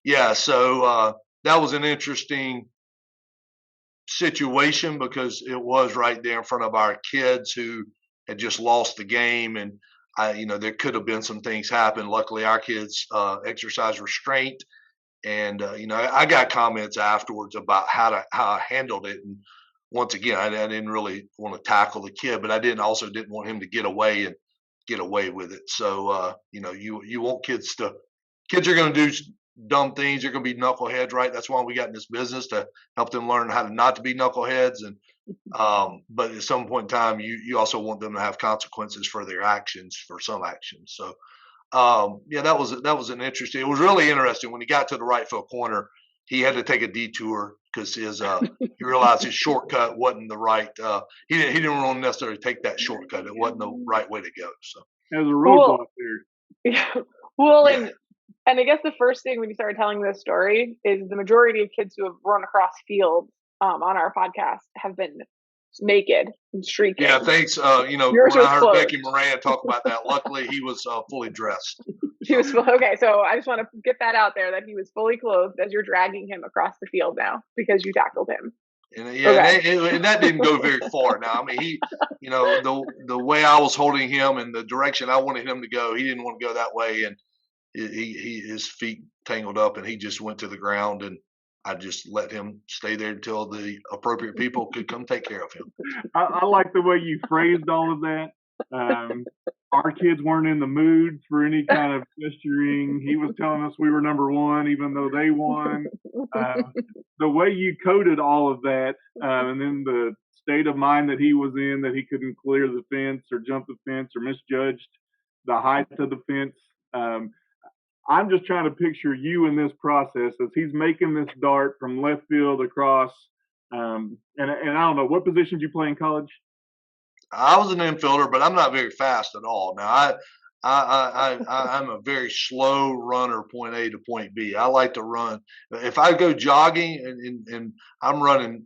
yeah, so that was an interesting situation because it was right there in front of our kids who had just lost the game, and there could have been some things happen. Luckily, our kids exercised restraint, and I got comments afterwards about how I handled it. And once again, I didn't really want to tackle the kid, but I didn't want him to get away with it. So you want kids are going to do dumb things. They're going to be knuckleheads, right? That's why we got in this business, to help them learn how to not to be knuckleheads. And but at some point in time, you also want them to have consequences for their actions, for some actions. So yeah, that was an interesting. It was really interesting when he got to the right field corner. He had to take a detour because he realized his shortcut wasn't the right. He didn't want to necessarily take that shortcut. It wasn't the right way to go. So
there's a roadblock there.
Yeah. Well, yeah. And I guess the first thing when you started telling this story is the majority of kids who have run across fields on our podcast have been naked and streaking.
Yeah, thanks. When I heard Becky Moran talk about that, luckily he was fully dressed.
He was okay. So I just want to get that out there that he was fully clothed as you're dragging him across the field now because you tackled him.
And yeah, okay. and that didn't go very far. Now, I mean, he, the way I was holding him and the direction I wanted him to go, he didn't want to go that way, and his feet tangled up, and he just went to the ground, and I just let him stay there until the appropriate people could come take care of him.
I like the way you phrased all of that. Our kids weren't in the mood for any kind of gesturing. He was telling us we were number one, even though they won. The way you coded all of that, and then the state of mind that he was in, that he couldn't clear the fence or jump the fence or misjudged the height of the fence. I'm just trying to picture you in this process as he's making this dart from left field across. And I don't know, what position did you play in college?
I was an infielder, but I'm not very fast at all. Now, I'm a very slow runner, point A to point B. I like to run. If I go jogging and I'm running,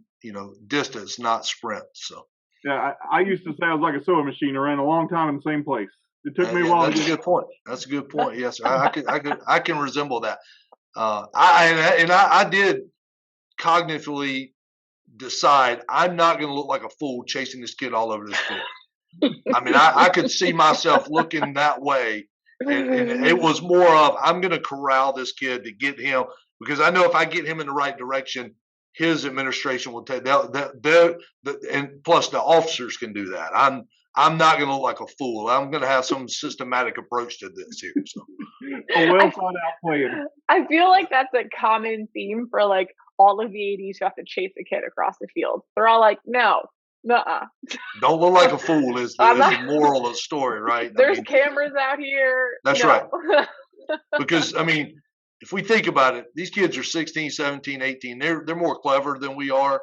distance, not sprint. So
yeah, I used to say I was like a sewing machine. I ran a long time in the same place. It took me a while.
That's a good point. That's a good point. Yes, I can resemble that. I did cognitively decide I'm not going to look like a fool chasing this kid all over this field. I mean, I could see myself looking that way, and it was more of I'm going to corral this kid to get him, because I know if I get him in the right direction, his administration will take that. And plus the officers can do that. I'm not going to look like a fool. I'm going to have some systematic approach to this here. So.
A well thought out plan.
I feel like that's a common theme for like all of the ADs who have to chase a kid across the field. They're all like, no, nuh-uh.
Don't look like a fool is
I'm
the
not,
moral of the story, right? I
there's
mean,
cameras out here.
that's
No.
right. Because I mean, if we think about it, these kids are 16, 17, 18. They're more clever than we are,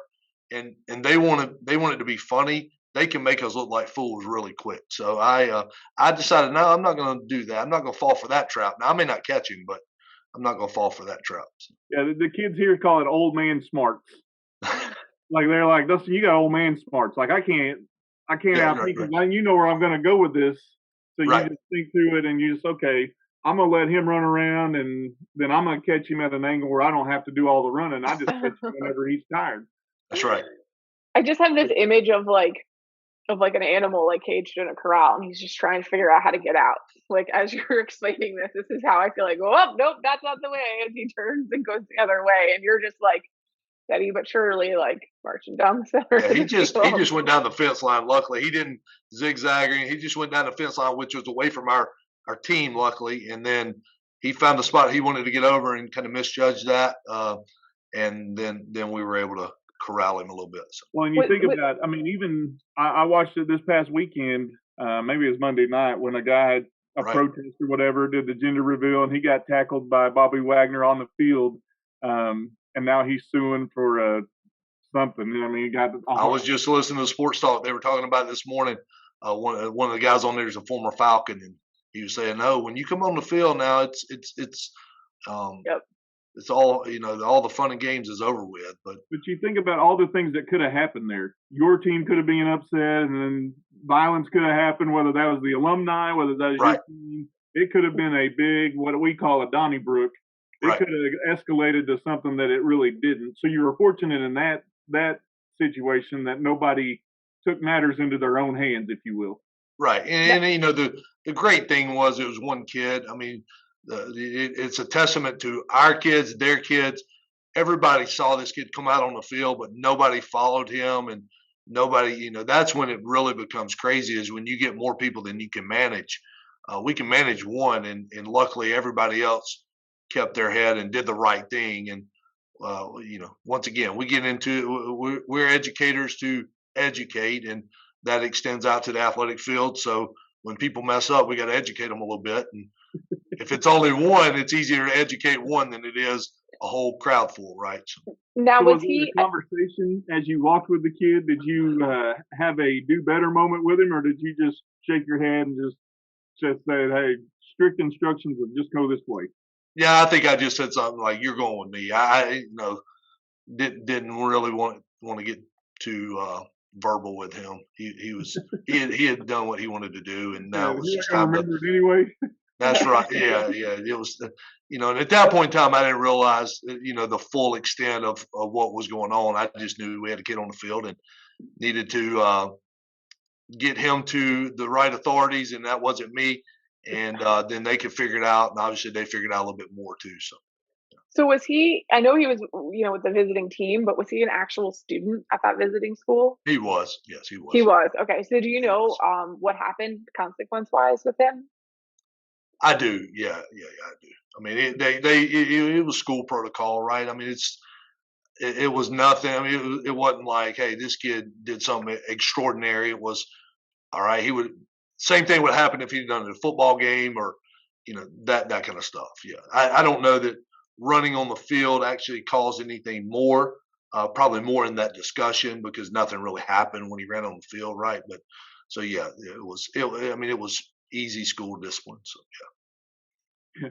and they want it to be funny. They can make us look like fools really quick. So I decided, no, I'm not going to do that. I'm not going to fall for that trap. Now I may not catch him, but I'm not going to fall for that trap.
Yeah, the kids here call it old man smarts. Like they're like, Dustin, you got old man smarts. Like I can't
Yeah,
outthink him.
right.
You know where I'm going to go with this, so
Right.
you just think through it and you just okay. I'm gonna let him run around, and then I'm gonna catch him at an angle where I don't have to do all the running. I just catch him whenever he's tired.
That's right.
I just have this image of like an animal like caged in a corral, and he's just trying to figure out how to get out. Like as you're explaining this is how I feel like, oh nope, that's not the way. As he turns and goes the other way, and you're just like steady but surely like marching down the center.
Yeah,
of
he
the
just
field.
went down the fence line. Luckily, he didn't zigzag. He just went down the fence line, which was away from our team. Luckily, and then he found the spot he wanted to get over and kind of misjudged that. And then we were able to corral him a little bit. So.
Well, and you think about, I mean, even I watched it this past weekend. Maybe it was Monday night when a guy had a protest or whatever, did the gender reveal, and he got tackled by Bobby Wagner on the field. And now he's suing for something. I mean, he got.
I was just listening to Sports Talk. They were talking about it this morning. One of the guys on there is a former Falcon, and he was saying, "No, when you come on the field now, it's it's all all the fun and games is over with." But
you think about all the things that could have happened there. Your team could have been upset, and then violence could have happened. Whether that was the alumni, whether that was your team, it could have been a big what we call a Donnybrook. It could have escalated to something that it really didn't. So you were fortunate in that situation that nobody took matters into their own hands, if you will.
Right, and the great thing was it was one kid. I mean, it's a testament to our kids, their kids. Everybody saw this kid come out on the field, but nobody followed him, and nobody. That's when it really becomes crazy. Is when you get more people than you can manage. We can manage one, and luckily everybody else kept their head and did the right thing. And once again, we get into we're educators to educate, and that extends out to the athletic field. So when people mess up, we got to educate them a little bit. And if it's only one, it's easier to educate one than it is a whole crowd full, right? So,
now
was he a conversation as you walked with the kid? Did you have a do better moment with him, or did you just shake your head and just say, "Hey, strict instructions of just go this way"?
Yeah, I think I just said something like, "You're going with me." I didn't really want to get too verbal with him. He had done what he wanted to do, and now it was just time to
remember it anyway.
That's right. Yeah. It was, and at that point in time, I didn't realize, the full extent of what was going on. I just knew we had a kid on the field and needed to get him to the right authorities, and that wasn't me. And then they could figure it out, and obviously they figured out a little bit more too.
So was he? I know he was, with the visiting team, but was he an actual student at that visiting school?
He was. Yes, he was.
He was. Okay. So do you know what happened consequence-wise with him?
I do. Yeah, I do. I mean, it was school protocol, right? I mean, it was nothing. I mean, it wasn't like, hey, this kid did something extraordinary. It was, all right, same thing would happen if he'd done it in a football game or, that kind of stuff. Yeah. I don't know that running on the field actually caused anything more, probably more in that discussion because nothing really happened when he ran on the field. Right. But so, yeah, it was easy school discipline. So, yeah.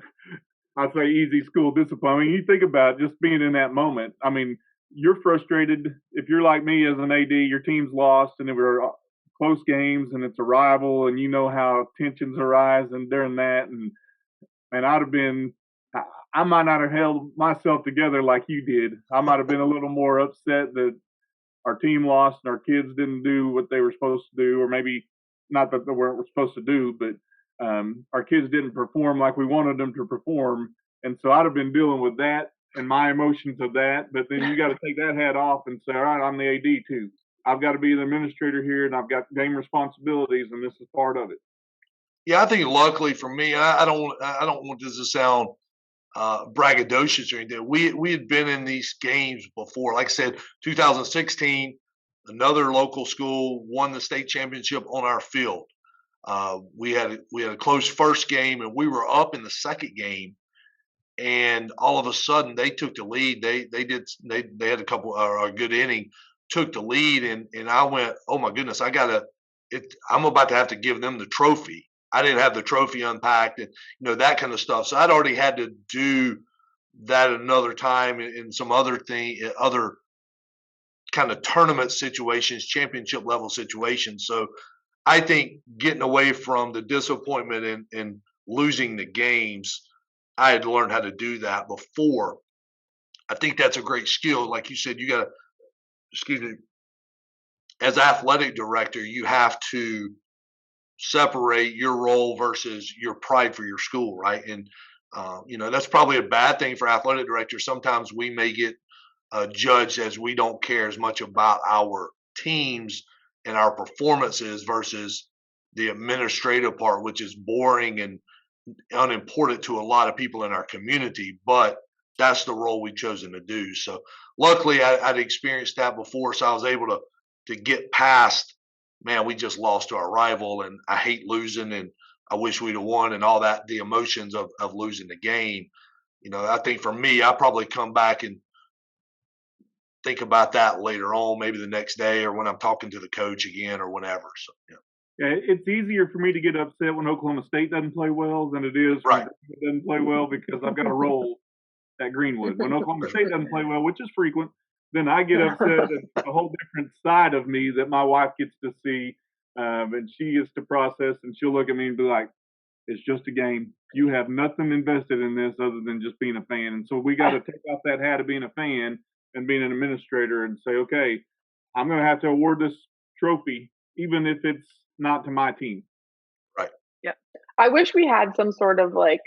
I'd say easy school discipline. I mean, you think about just being in that moment. I mean, you're frustrated. If you're like me as an AD, your team's lost and it were close games and it's a rival and you know how tensions arise and during that. And I might not have held myself together like you did. I might have been a little more upset that our team lost and our kids didn't do what they were supposed to do, or maybe not that they weren't supposed to do, but our kids didn't perform like we wanted them to perform. And so I'd have been dealing with that and my emotions of that. But then you got to take that hat off and say, all right, I'm the AD too. I've got to be the administrator here and I've got game responsibilities and this is part of it.
Yeah, I think luckily for me, I don't want this to sound braggadocious or anything. We had been in these games before. Like I said, 2016, another local school won the state championship on our field. We had a close first game, and we were up in the second game, and all of a sudden they took the lead. They had a couple a good inning, took the lead, and I went, oh my goodness, I'm about to have to give them the trophy. I didn't have the trophy unpacked and that kind of stuff. So I'd already had to do that another time in some other kind of tournament situations, championship level situations. So I think getting away from the disappointment and losing the games, I had to learn how to do that before. I think that's a great skill. Like you said, you got to, excuse me, as athletic director, you have to separate your role versus your pride for your school, right? And that's probably a bad thing for athletic directors. Sometimes we may get judged as we don't care as much about our teams and our performances versus the administrative part, which is boring and unimportant to a lot of people in our community. But that's the role we've chosen to do. So luckily, I'd experienced that before, so I was able to get past, man, we just lost to our rival, and I hate losing, and I wish we'd have won, and all that, the emotions of losing the game. I think for me, I probably come back and think about that later on, maybe the next day or when I'm talking to the coach again or whenever. So,
yeah, it's easier for me to get upset when Oklahoma State doesn't play well than it is when it doesn't play well, because I've got a role at Greenwood. When Oklahoma State doesn't play well, which is frequent, then I get upset at a whole different side of me that my wife gets to see, and she gets to process, and she'll look at me and be like, it's just a game. You have nothing invested in this other than just being a fan. And so we got to take off that hat of being a fan and being an administrator and say, okay, I'm going to have to award this trophy, even if it's not to my team.
Right.
Yeah. I wish we had some sort of like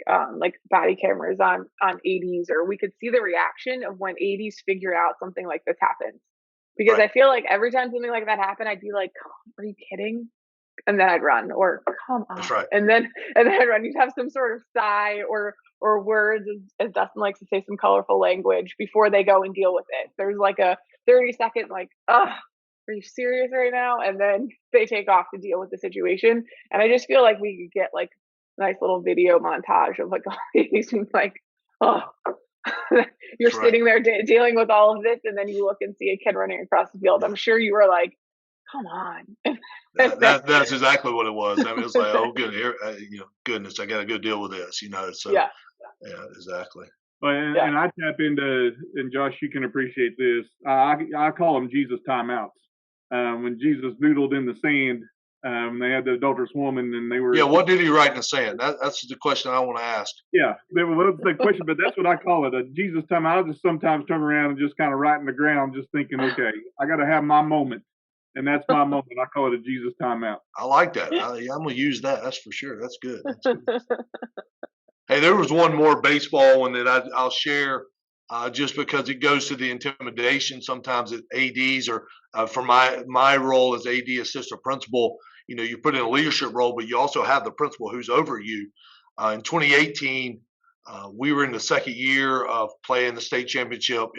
body cameras on ADs, or we could see the reaction of when ADs figure out something like this happens. Because I feel like every time something like that happened, I'd be like, are you kidding? And then I'd run, or come on.
That's right.
And then I'd run. You'd have some sort of sigh or words, as Dustin likes to say, some colorful language before they go and deal with it. There's like a 30-second like, are you serious right now? And then they take off to deal with the situation. And I just feel like we could get like a nice little video montage of like all these things, like, you're sitting there dealing with all of this, and then you look and see a kid running across the field. I'm sure you were like, come on.
That's exactly what it was. I mean, it's like, oh, goodness, I got to go deal with this, So yeah, exactly.
And I tap into, and Josh, you can appreciate this. I call them Jesus timeouts. When Jesus doodled in the sand, they had the adulterous woman, and they were.
Yeah, what did he write in the sand? That's the question I want to ask.
Yeah, that's the question, but that's what I call it, a Jesus timeout. I just sometimes turn around and just kind of write in the ground, just thinking, okay, I got to have my moment. And that's my moment. I call it a Jesus timeout.
I like that. I'm going to use that. That's for sure. That's good. Hey, there was one more baseball one that I'll share just because it goes to the intimidation sometimes at ADs, or for my role as AD, assistant principal, you put in a leadership role, but you also have the principal who's over you. In 2018, we were in the second year of playing the state championship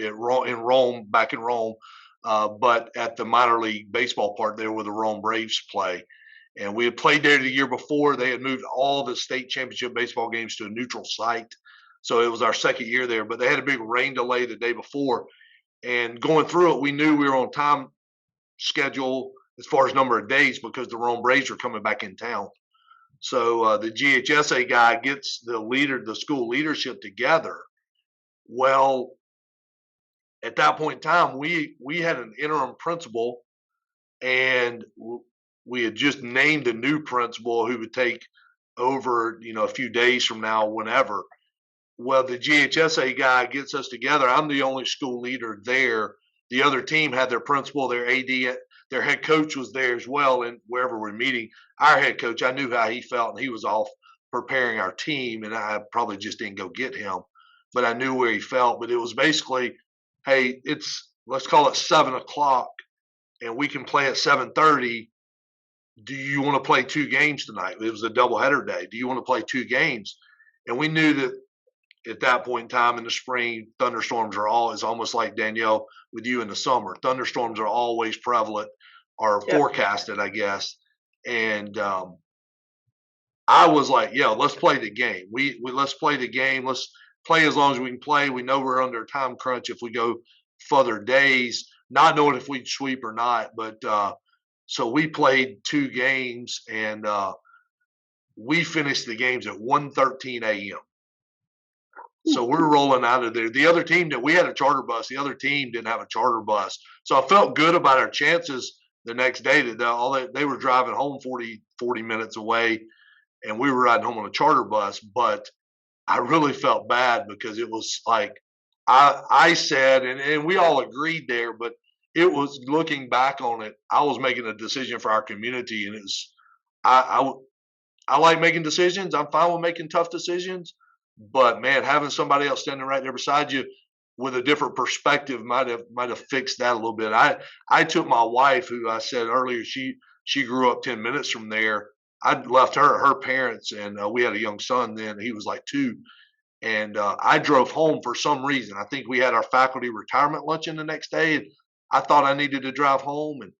back in Rome. But at the minor league baseball part there where the Rome Braves play. And we had played there the year before. They had moved all the state championship baseball games to a neutral site. So it was our second year there. But they had a big rain delay the day before. And going through it, we knew we were on time schedule as far as number of days because the Rome Braves were coming back in town. So the GHSA guy gets the school leadership together. Well, at that point in time, we had an interim principal, and we had just named a new principal who would take over, a few days from now, whenever. Well, the GHSA guy gets us together. I'm the only school leader there. The other team had their principal, their AD, their head coach was there as well. And wherever we're meeting, our head coach, I knew how he felt, and he was off preparing our team, and I probably just didn't go get him. But I knew where he felt. But it was basically, hey, let's call it 7:00, and we can play at 7:30. Do you want to play 2 games tonight? It was a doubleheader day. Do you want to play 2 games? And we knew that at that point in time in the spring, thunderstorms is almost like Danielle with you in the summer. Thunderstorms are always prevalent or
Yep.
forecasted, I guess. And I was like, yeah, let's play the game. We let's play the game. Let's play as long as we can play. We know we're under a time crunch if we go further days, not knowing if we'd sweep or not. But so we played 2 games, and we finished the games at 1:13 a.m. So we're rolling out of there. The other team that we had a charter bus, the other team didn't have a charter bus. So I felt good about our chances the next day. That they were driving home 40 minutes away, and we were riding home on a charter bus. But I really felt bad because it was like I said, and we all agreed there, but it was, looking back on it, I was making a decision for our community, and it's I like making decisions. I'm fine with making tough decisions, but man, having somebody else standing right there beside you with a different perspective might have fixed that a little bit. I took my wife, who I said earlier, she grew up 10 minutes from there. I left her parents, and we had a young son then. He was like 2. And I drove home for some reason. I think we had our faculty retirement luncheon the next day, and I thought I needed to drive home, and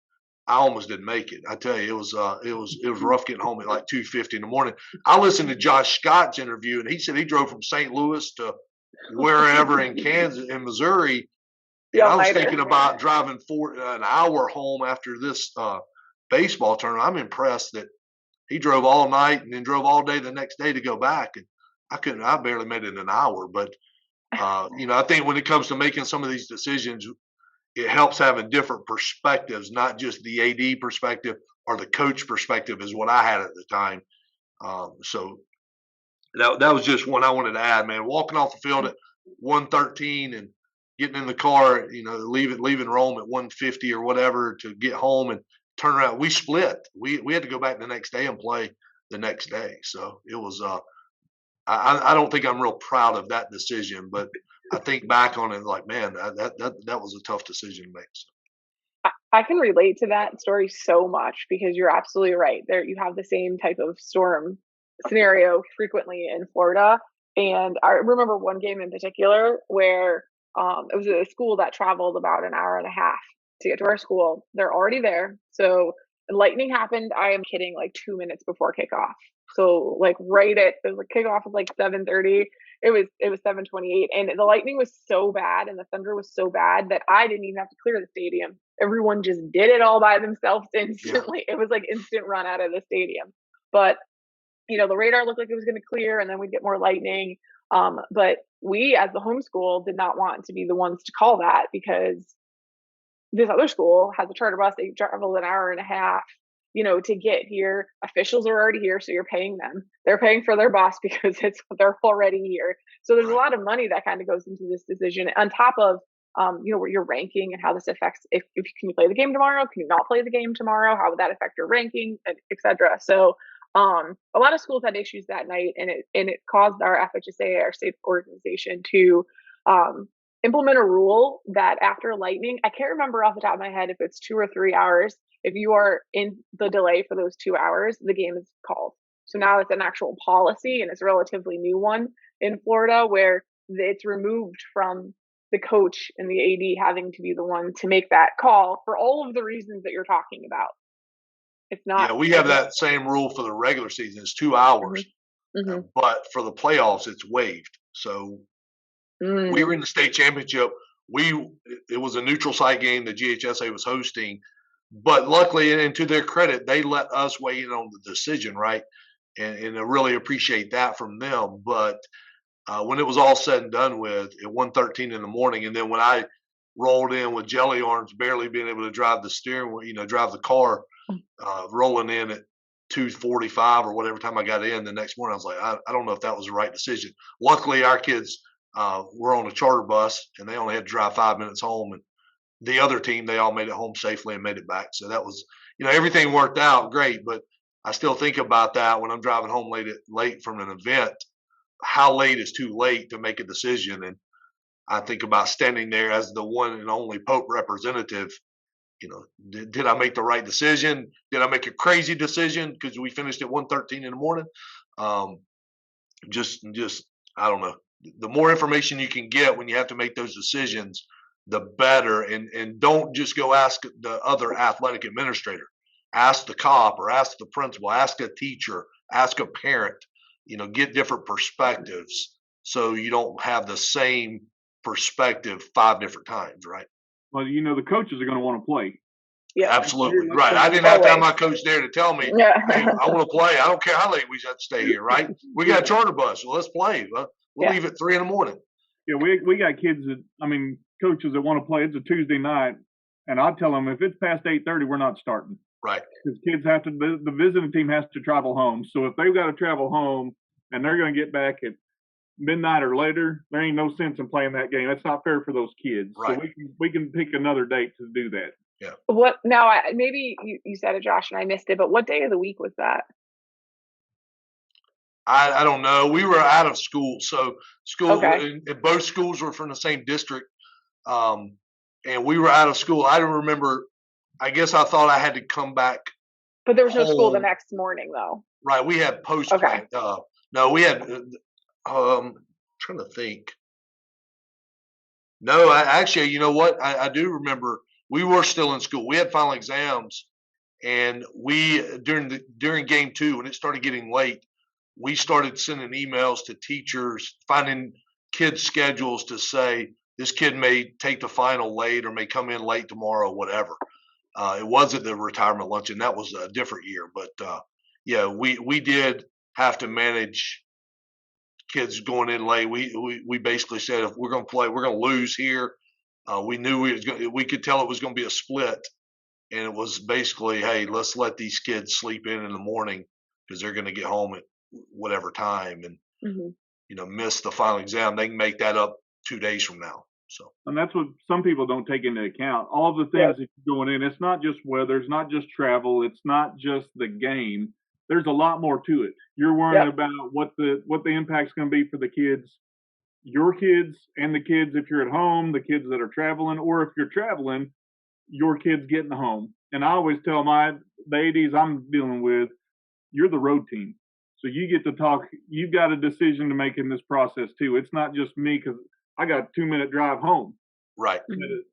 I almost didn't make it. I tell you, it was rough getting home at like 2:50 in the morning. I listened to Josh Scott's interview, and he said he drove from St. Louis to wherever in Kansas, in Missouri. And I was thinking about driving an hour home after this baseball tournament. I'm impressed that he drove all night and then drove all day the next day to go back. And I barely made it an hour. But, I think when it comes to making some of these decisions, it helps having different perspectives, not just the AD perspective or the coach perspective is what I had at the time. So that was just one I wanted to add, man. Walking off the field at 1:13 and getting in the car, leaving Rome at 1:50 or whatever to get home and turn around. We split. We had to go back the next day and play the next day. So it was I don't think I'm real proud of that decision, but I think back on it like, man, that was a tough decision to make. So.
I can relate to that story so much because you're absolutely right. There, you have the same type of storm scenario frequently in Florida. And I remember one game in particular where it was a school that traveled about an hour and a half to get to our school. They're already there. So lightning happened, I am kidding, like 2 minutes before kickoff. So like it was like kickoff was like 7:30. It was 7:28, and the lightning was so bad and the thunder was so bad that I didn't even have to clear the stadium. Everyone just did it all by themselves instantly. Yeah. It was like instant run out of the stadium. But the radar looked like it was going to clear, and then we'd get more lightning. But we, as the home school, did not want to be the ones to call that because this other school has a charter bus. They traveled an hour and a half, to get here. Officials are already here, so you're paying them. They're paying for their bus because they're already here. So there's a lot of money that kind of goes into this decision on top of, your ranking and how this affects if can you play the game tomorrow? Can you not play the game tomorrow? How would that affect your ranking, etc. So a lot of schools had issues that night, and it caused our FHSA, our state organization, to implement a rule that after lightning, I can't remember off the top of my head if it's 2 or 3 hours. If you are in the delay for those 2 hours, the game is called. So now it's an actual policy, and it's a relatively new one in Florida where it's removed from the coach and the AD having to be the one to make that call for all of the reasons that you're talking about. It's not.
Yeah, we have that same rule for the regular season. It's 2 hours, but for the playoffs, it's waived. So we were in the state championship. It was a neutral site game that GHSA was hosting, but luckily, and to their credit, they let us weigh in on the decision, right? And I really appreciate that from them. But when it was all said and done with at 1:13 in the morning, and then when I rolled in with jelly arms, barely being able to drive the steering wheel, drive the car, rolling in at 2:45 or whatever time I got in the next morning, I was like, I don't know if that was the right decision. Luckily, our kids were on a charter bus, and they only had to drive 5 minutes home. And the other team, they all made it home safely and made it back. So that was, everything worked out great. But I still think about that when I'm driving home late from an event. How late is too late to make a decision? And I think about standing there as the one and only Pope representative. Did I make the right decision? Did I make a crazy decision because we finished at 1:13 in the morning? Just I don't know. the more information you can get when you have to make those decisions, the better. And don't just go ask the other athletic administrator. Ask the cop or ask the principal, ask a teacher, ask a parent, get different perspectives so you don't have the same perspective 5 different times, right?
Well, the coaches are going to want to play.
Yeah,
absolutely right. I didn't have to have my coach there to tell me,
yeah.
hey, I want to play. I don't care how late we have to stay here, right? We got a charter bus. Well, let's play. We'll leave at 3 a.m.
Yeah, we got kids coaches that want to play. It's a Tuesday night, and I tell them if it's past 8:30, we're not starting.
Right.
Because kids have to. The visiting team has to travel home. So if they've got to travel home and they're going to get back at midnight or later, there ain't no sense in playing that game. That's not fair for those kids.
Right.
So we can pick another date to do that.
Yeah.
What now? Maybe you said it, Josh, and I missed it. But what day of the week was that?
I don't know. We were out of school, so
Okay.
and both schools were from the same district, and we were out of school. I don't remember. I guess I thought I had to come back.
But there was no school the
home.
next morning, though.
Right. We had post.
Okay.
No, we had. Trying to think. No, actually, you know what? I do remember. We were still in school. We had final exams, and we during game 2 when it started getting late, we started sending emails to teachers, finding kids' schedules to say this kid may take the final late or may come in late tomorrow, whatever. It wasn't the retirement luncheon. That was a different year. But, yeah, we did have to manage kids going in late. We basically said if we're going to play, we're going to lose here. We knew we could tell it was going to be a split. And it was basically, hey, let's let these kids sleep in the morning because they're going to get home at whatever time and miss the final exam. They can make that up 2 days from now. So,
and that's what some people don't take into account. All the things that are going in. It's not just weather. It's not just travel. It's not just the game. There's a lot more to it. You're worrying about what the impact's going to be for the kids, your kids, and the kids if you're at home, the kids that are traveling, or if you're traveling, your kids getting home. And I always tell the ADs I'm dealing with, you're the road team. So you get to talk. You've got a decision to make in this process too. It's not just me because I got a 2-minute drive home.
Right.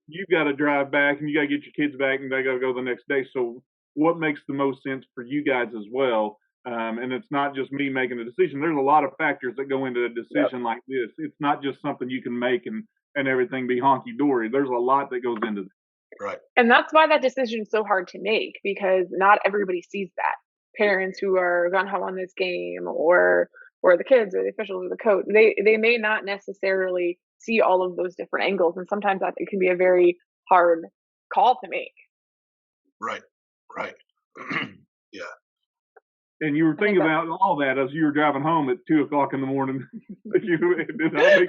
You've got to drive back and you got to get your kids back and they got to go the next day. So what makes the most sense for you guys as well? And it's not just me making a decision. There's a lot of factors that go into a decision like this. It's not just something you can make and everything be honky-dory. There's a lot that goes into that.
Right.
And that's why that decision is so hard to make because not everybody sees that. Parents who are gun ho on this game or the kids or the officials or the coach, they may not necessarily see all of those different angles. And sometimes that it can be a very hard call to make.
Right. Yeah.
And you were thinking about all that as you were driving home at 2:00 in the morning.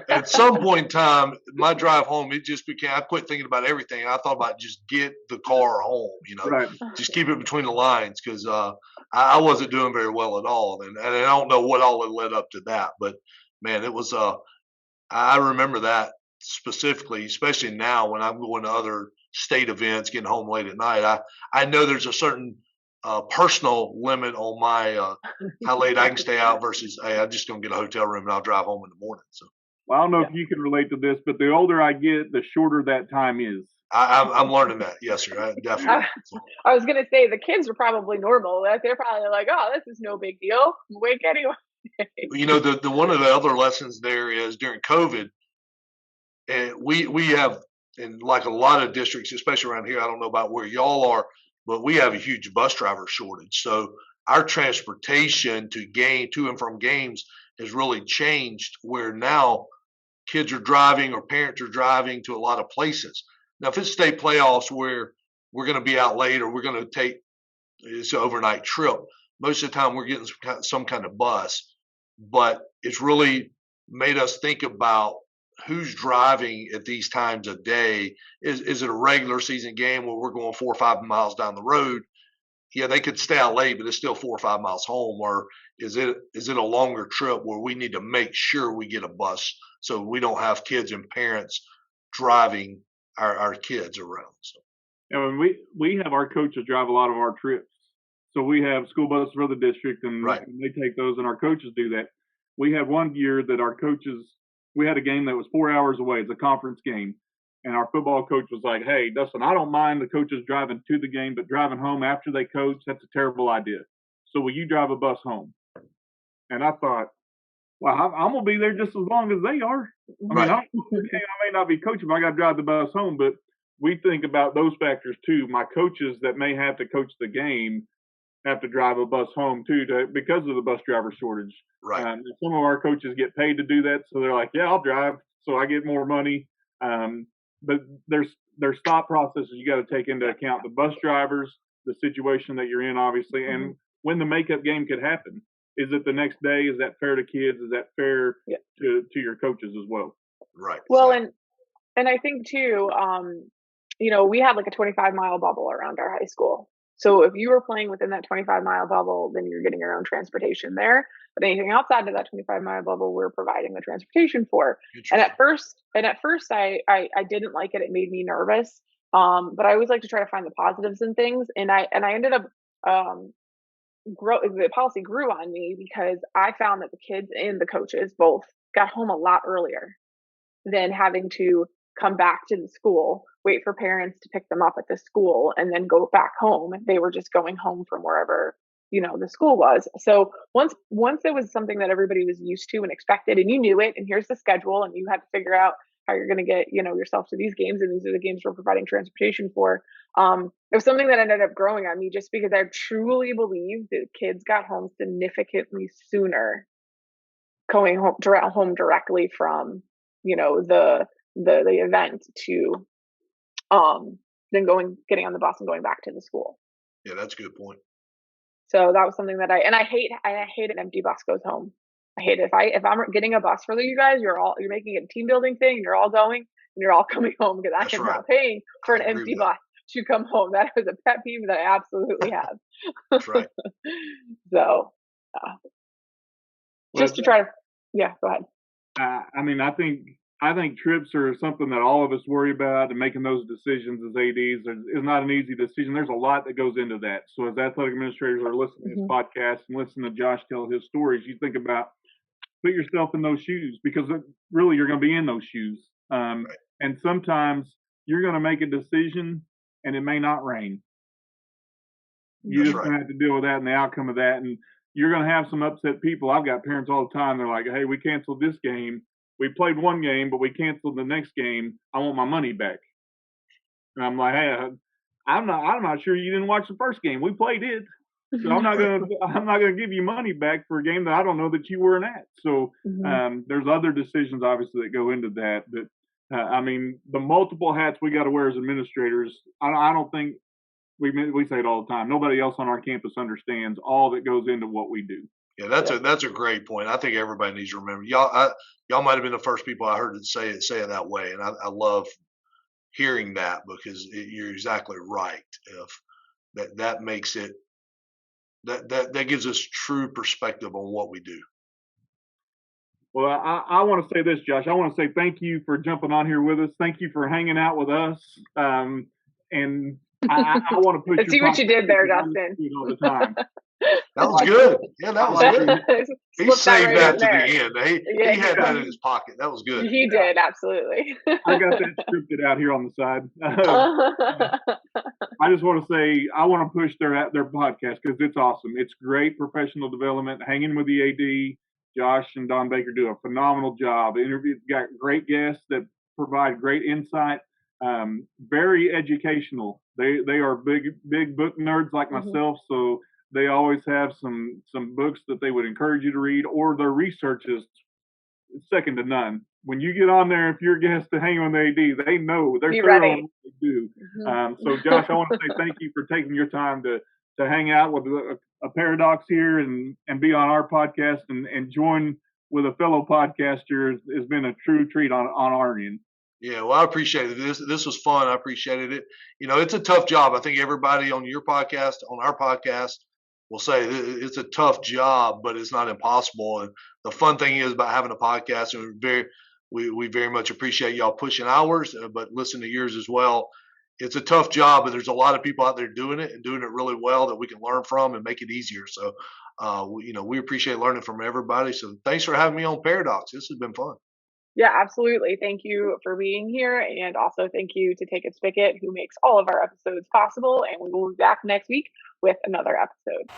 At some point in time, my drive home, it just became, I quit thinking about everything. I thought about just get the car home,
right.
Just keep it between the lines because I wasn't doing very well at all. And I don't know what all had led up to that. But, man, it was I remember that specifically, especially now when I'm going to other state events, getting home late at night. I know there's a certain personal limit on my how late I can stay out versus hey, I'm just gonna get a hotel room and I'll drive home in the morning. So
well, I don't know if you can relate to this, but the older I get, the shorter that time is.
I'm learning that. Yes, sir. Definitely.
I was gonna say the kids are probably normal. They're probably like, oh, this is no big deal. Wake anyway.
The one of the other lessons there is during COVID, we have in like a lot of districts, especially around here. I don't know about where y'all are. But we have a huge bus driver shortage. So our transportation to and from games has really changed where now kids are driving or parents are driving to a lot of places. Now, if it's state playoffs where we're going to be out late or we're going to take it's an overnight trip, most of the time we're getting some kind of bus. But it's really made us think about who's driving at these times of day. Is it a regular season game where we're going 4 or 5 miles down the road? Yeah, they could stay out late, but it's still 4 or 5 miles home. Or is it a longer trip where we need to make sure we get a bus so we don't have kids and parents driving our kids around? So,
and we have our coaches drive a lot of our trips. So we have school buses for the district, and they take those, and our coaches do that. We had one year that our coaches we had a game that was 4 hours away. It's a conference game. And our football coach was like, hey, Dustin, I don't mind the coaches driving to the game, but driving home after they coach, that's a terrible idea. So will you drive a bus home? And I thought, well, I'm going to be there just as long as they are. I mean, I may not be coaching, but I got to drive the bus home. But we think about those factors too. My coaches that may have to coach the game have to drive a bus home too, because of the bus driver shortage.
Right.
Some of our coaches get paid to do that, so they're like, "Yeah, I'll drive, so I get more money." But there's thought processes you got to take into account: the bus drivers, the situation that you're in, obviously, and when the makeup game could happen. Is it the next day? Is that fair to kids? Is that fair to your coaches as well?
Right.
Well, and I think too, we had like a 25-mile bubble around our high school. So if you were playing within that 25-mile bubble, then you're getting your own transportation there. But anything outside of that 25-mile bubble, we're providing the transportation for. And at first, I didn't like it. It made me nervous. But I always like to try to find the positives in things. And I ended up the policy grew on me because I found that the kids and the coaches both got home a lot earlier than having to come back to the school, wait for parents to pick them up at the school, and then go back home. They were just going home from wherever, the school was. So once it was something that everybody was used to and expected, and you knew it, and here's the schedule, and you had to figure out how you're going to get, yourself to these games, and these are the games we're providing transportation for. It was something that ended up growing on me just because I truly believe that kids got home significantly sooner going home directly from, the event to then getting on the bus and going back to the school.
Yeah, that's a good point.
So that was something that I hate an empty bus goes home. I hate it. If I'm getting a bus for you guys, you're making it a team building thing, and you're all going and you're all coming home, because I am not paying for an empty bus to come home. That is a pet peeve that I absolutely have.
That's right.
So just to try to, go ahead.
I think trips are something that all of us worry about, and making those decisions as ADs is not an easy decision. There's a lot that goes into that. So as athletic administrators are listening to this podcast and listening to Josh tell his stories, you think about, put yourself in those shoes, because really you're going to be in those shoes. And sometimes you're going to make a decision and it may not rain. You're just going to have to deal with that and the outcome of that. And you're going to have some upset people. I've got parents all the time. They're like, hey, we canceled this game. We played one game, but we canceled the next game. I want my money back. And I'm like, hey, I'm not sure you didn't watch the first game. We played it. So I'm not gonna give you money back for a game that I don't know that you weren't at. So there's other decisions obviously that go into that. But the multiple hats we got to wear as administrators. I don't think we say it all the time. Nobody else on our campus understands all that goes into what we do.
Yeah, that's a great point. I think everybody needs to remember. Y'all might have been the first people I heard say it that way, and I love hearing that, because you're exactly right. If that makes it. That gives us true perspective on what we do.
Well, I want to say this, Josh. I want to say thank you for jumping on here with us. Thank you for hanging out with us. And I want to put
Let's see what you did there, Dustin.
All the time.
That was good. Yeah, that was good. He saved that to the end. He had that in his pocket. That was good.
He did, absolutely.
I got that scripted out here on the side. I just want to say, I want to push their podcast, because it's awesome. It's great professional development. Hanging with the AD, Josh and Don Baker do a phenomenal job. Got great guests that provide great insight. Very educational. They are big book nerds like myself, so they always have some books that they would encourage you to read, or their research is second to none. When you get on there, if you're a guest to hang on the AD, they know they're thorough on what they do. So, Josh, I want to say thank you for taking your time to hang out with a Paradox here and be on our podcast and join with a fellow podcaster has been a true treat on our end.
Yeah, well, I appreciate it. This was fun. I appreciated it. It's a tough job. I think everybody on your podcast, on our podcast, will say it's a tough job, but it's not impossible. And the fun thing is about having a podcast, and we very much appreciate y'all pushing ours, but listen to yours as well. It's a tough job, but there's a lot of people out there doing it and doing it really well that we can learn from and make it easier. So, we appreciate learning from everybody. So thanks for having me on Paradox. This has been fun.
Yeah, absolutely. Thank you for being here. And also thank you to Take It Spigot, who makes all of our episodes possible. And we will be back next week with another episode.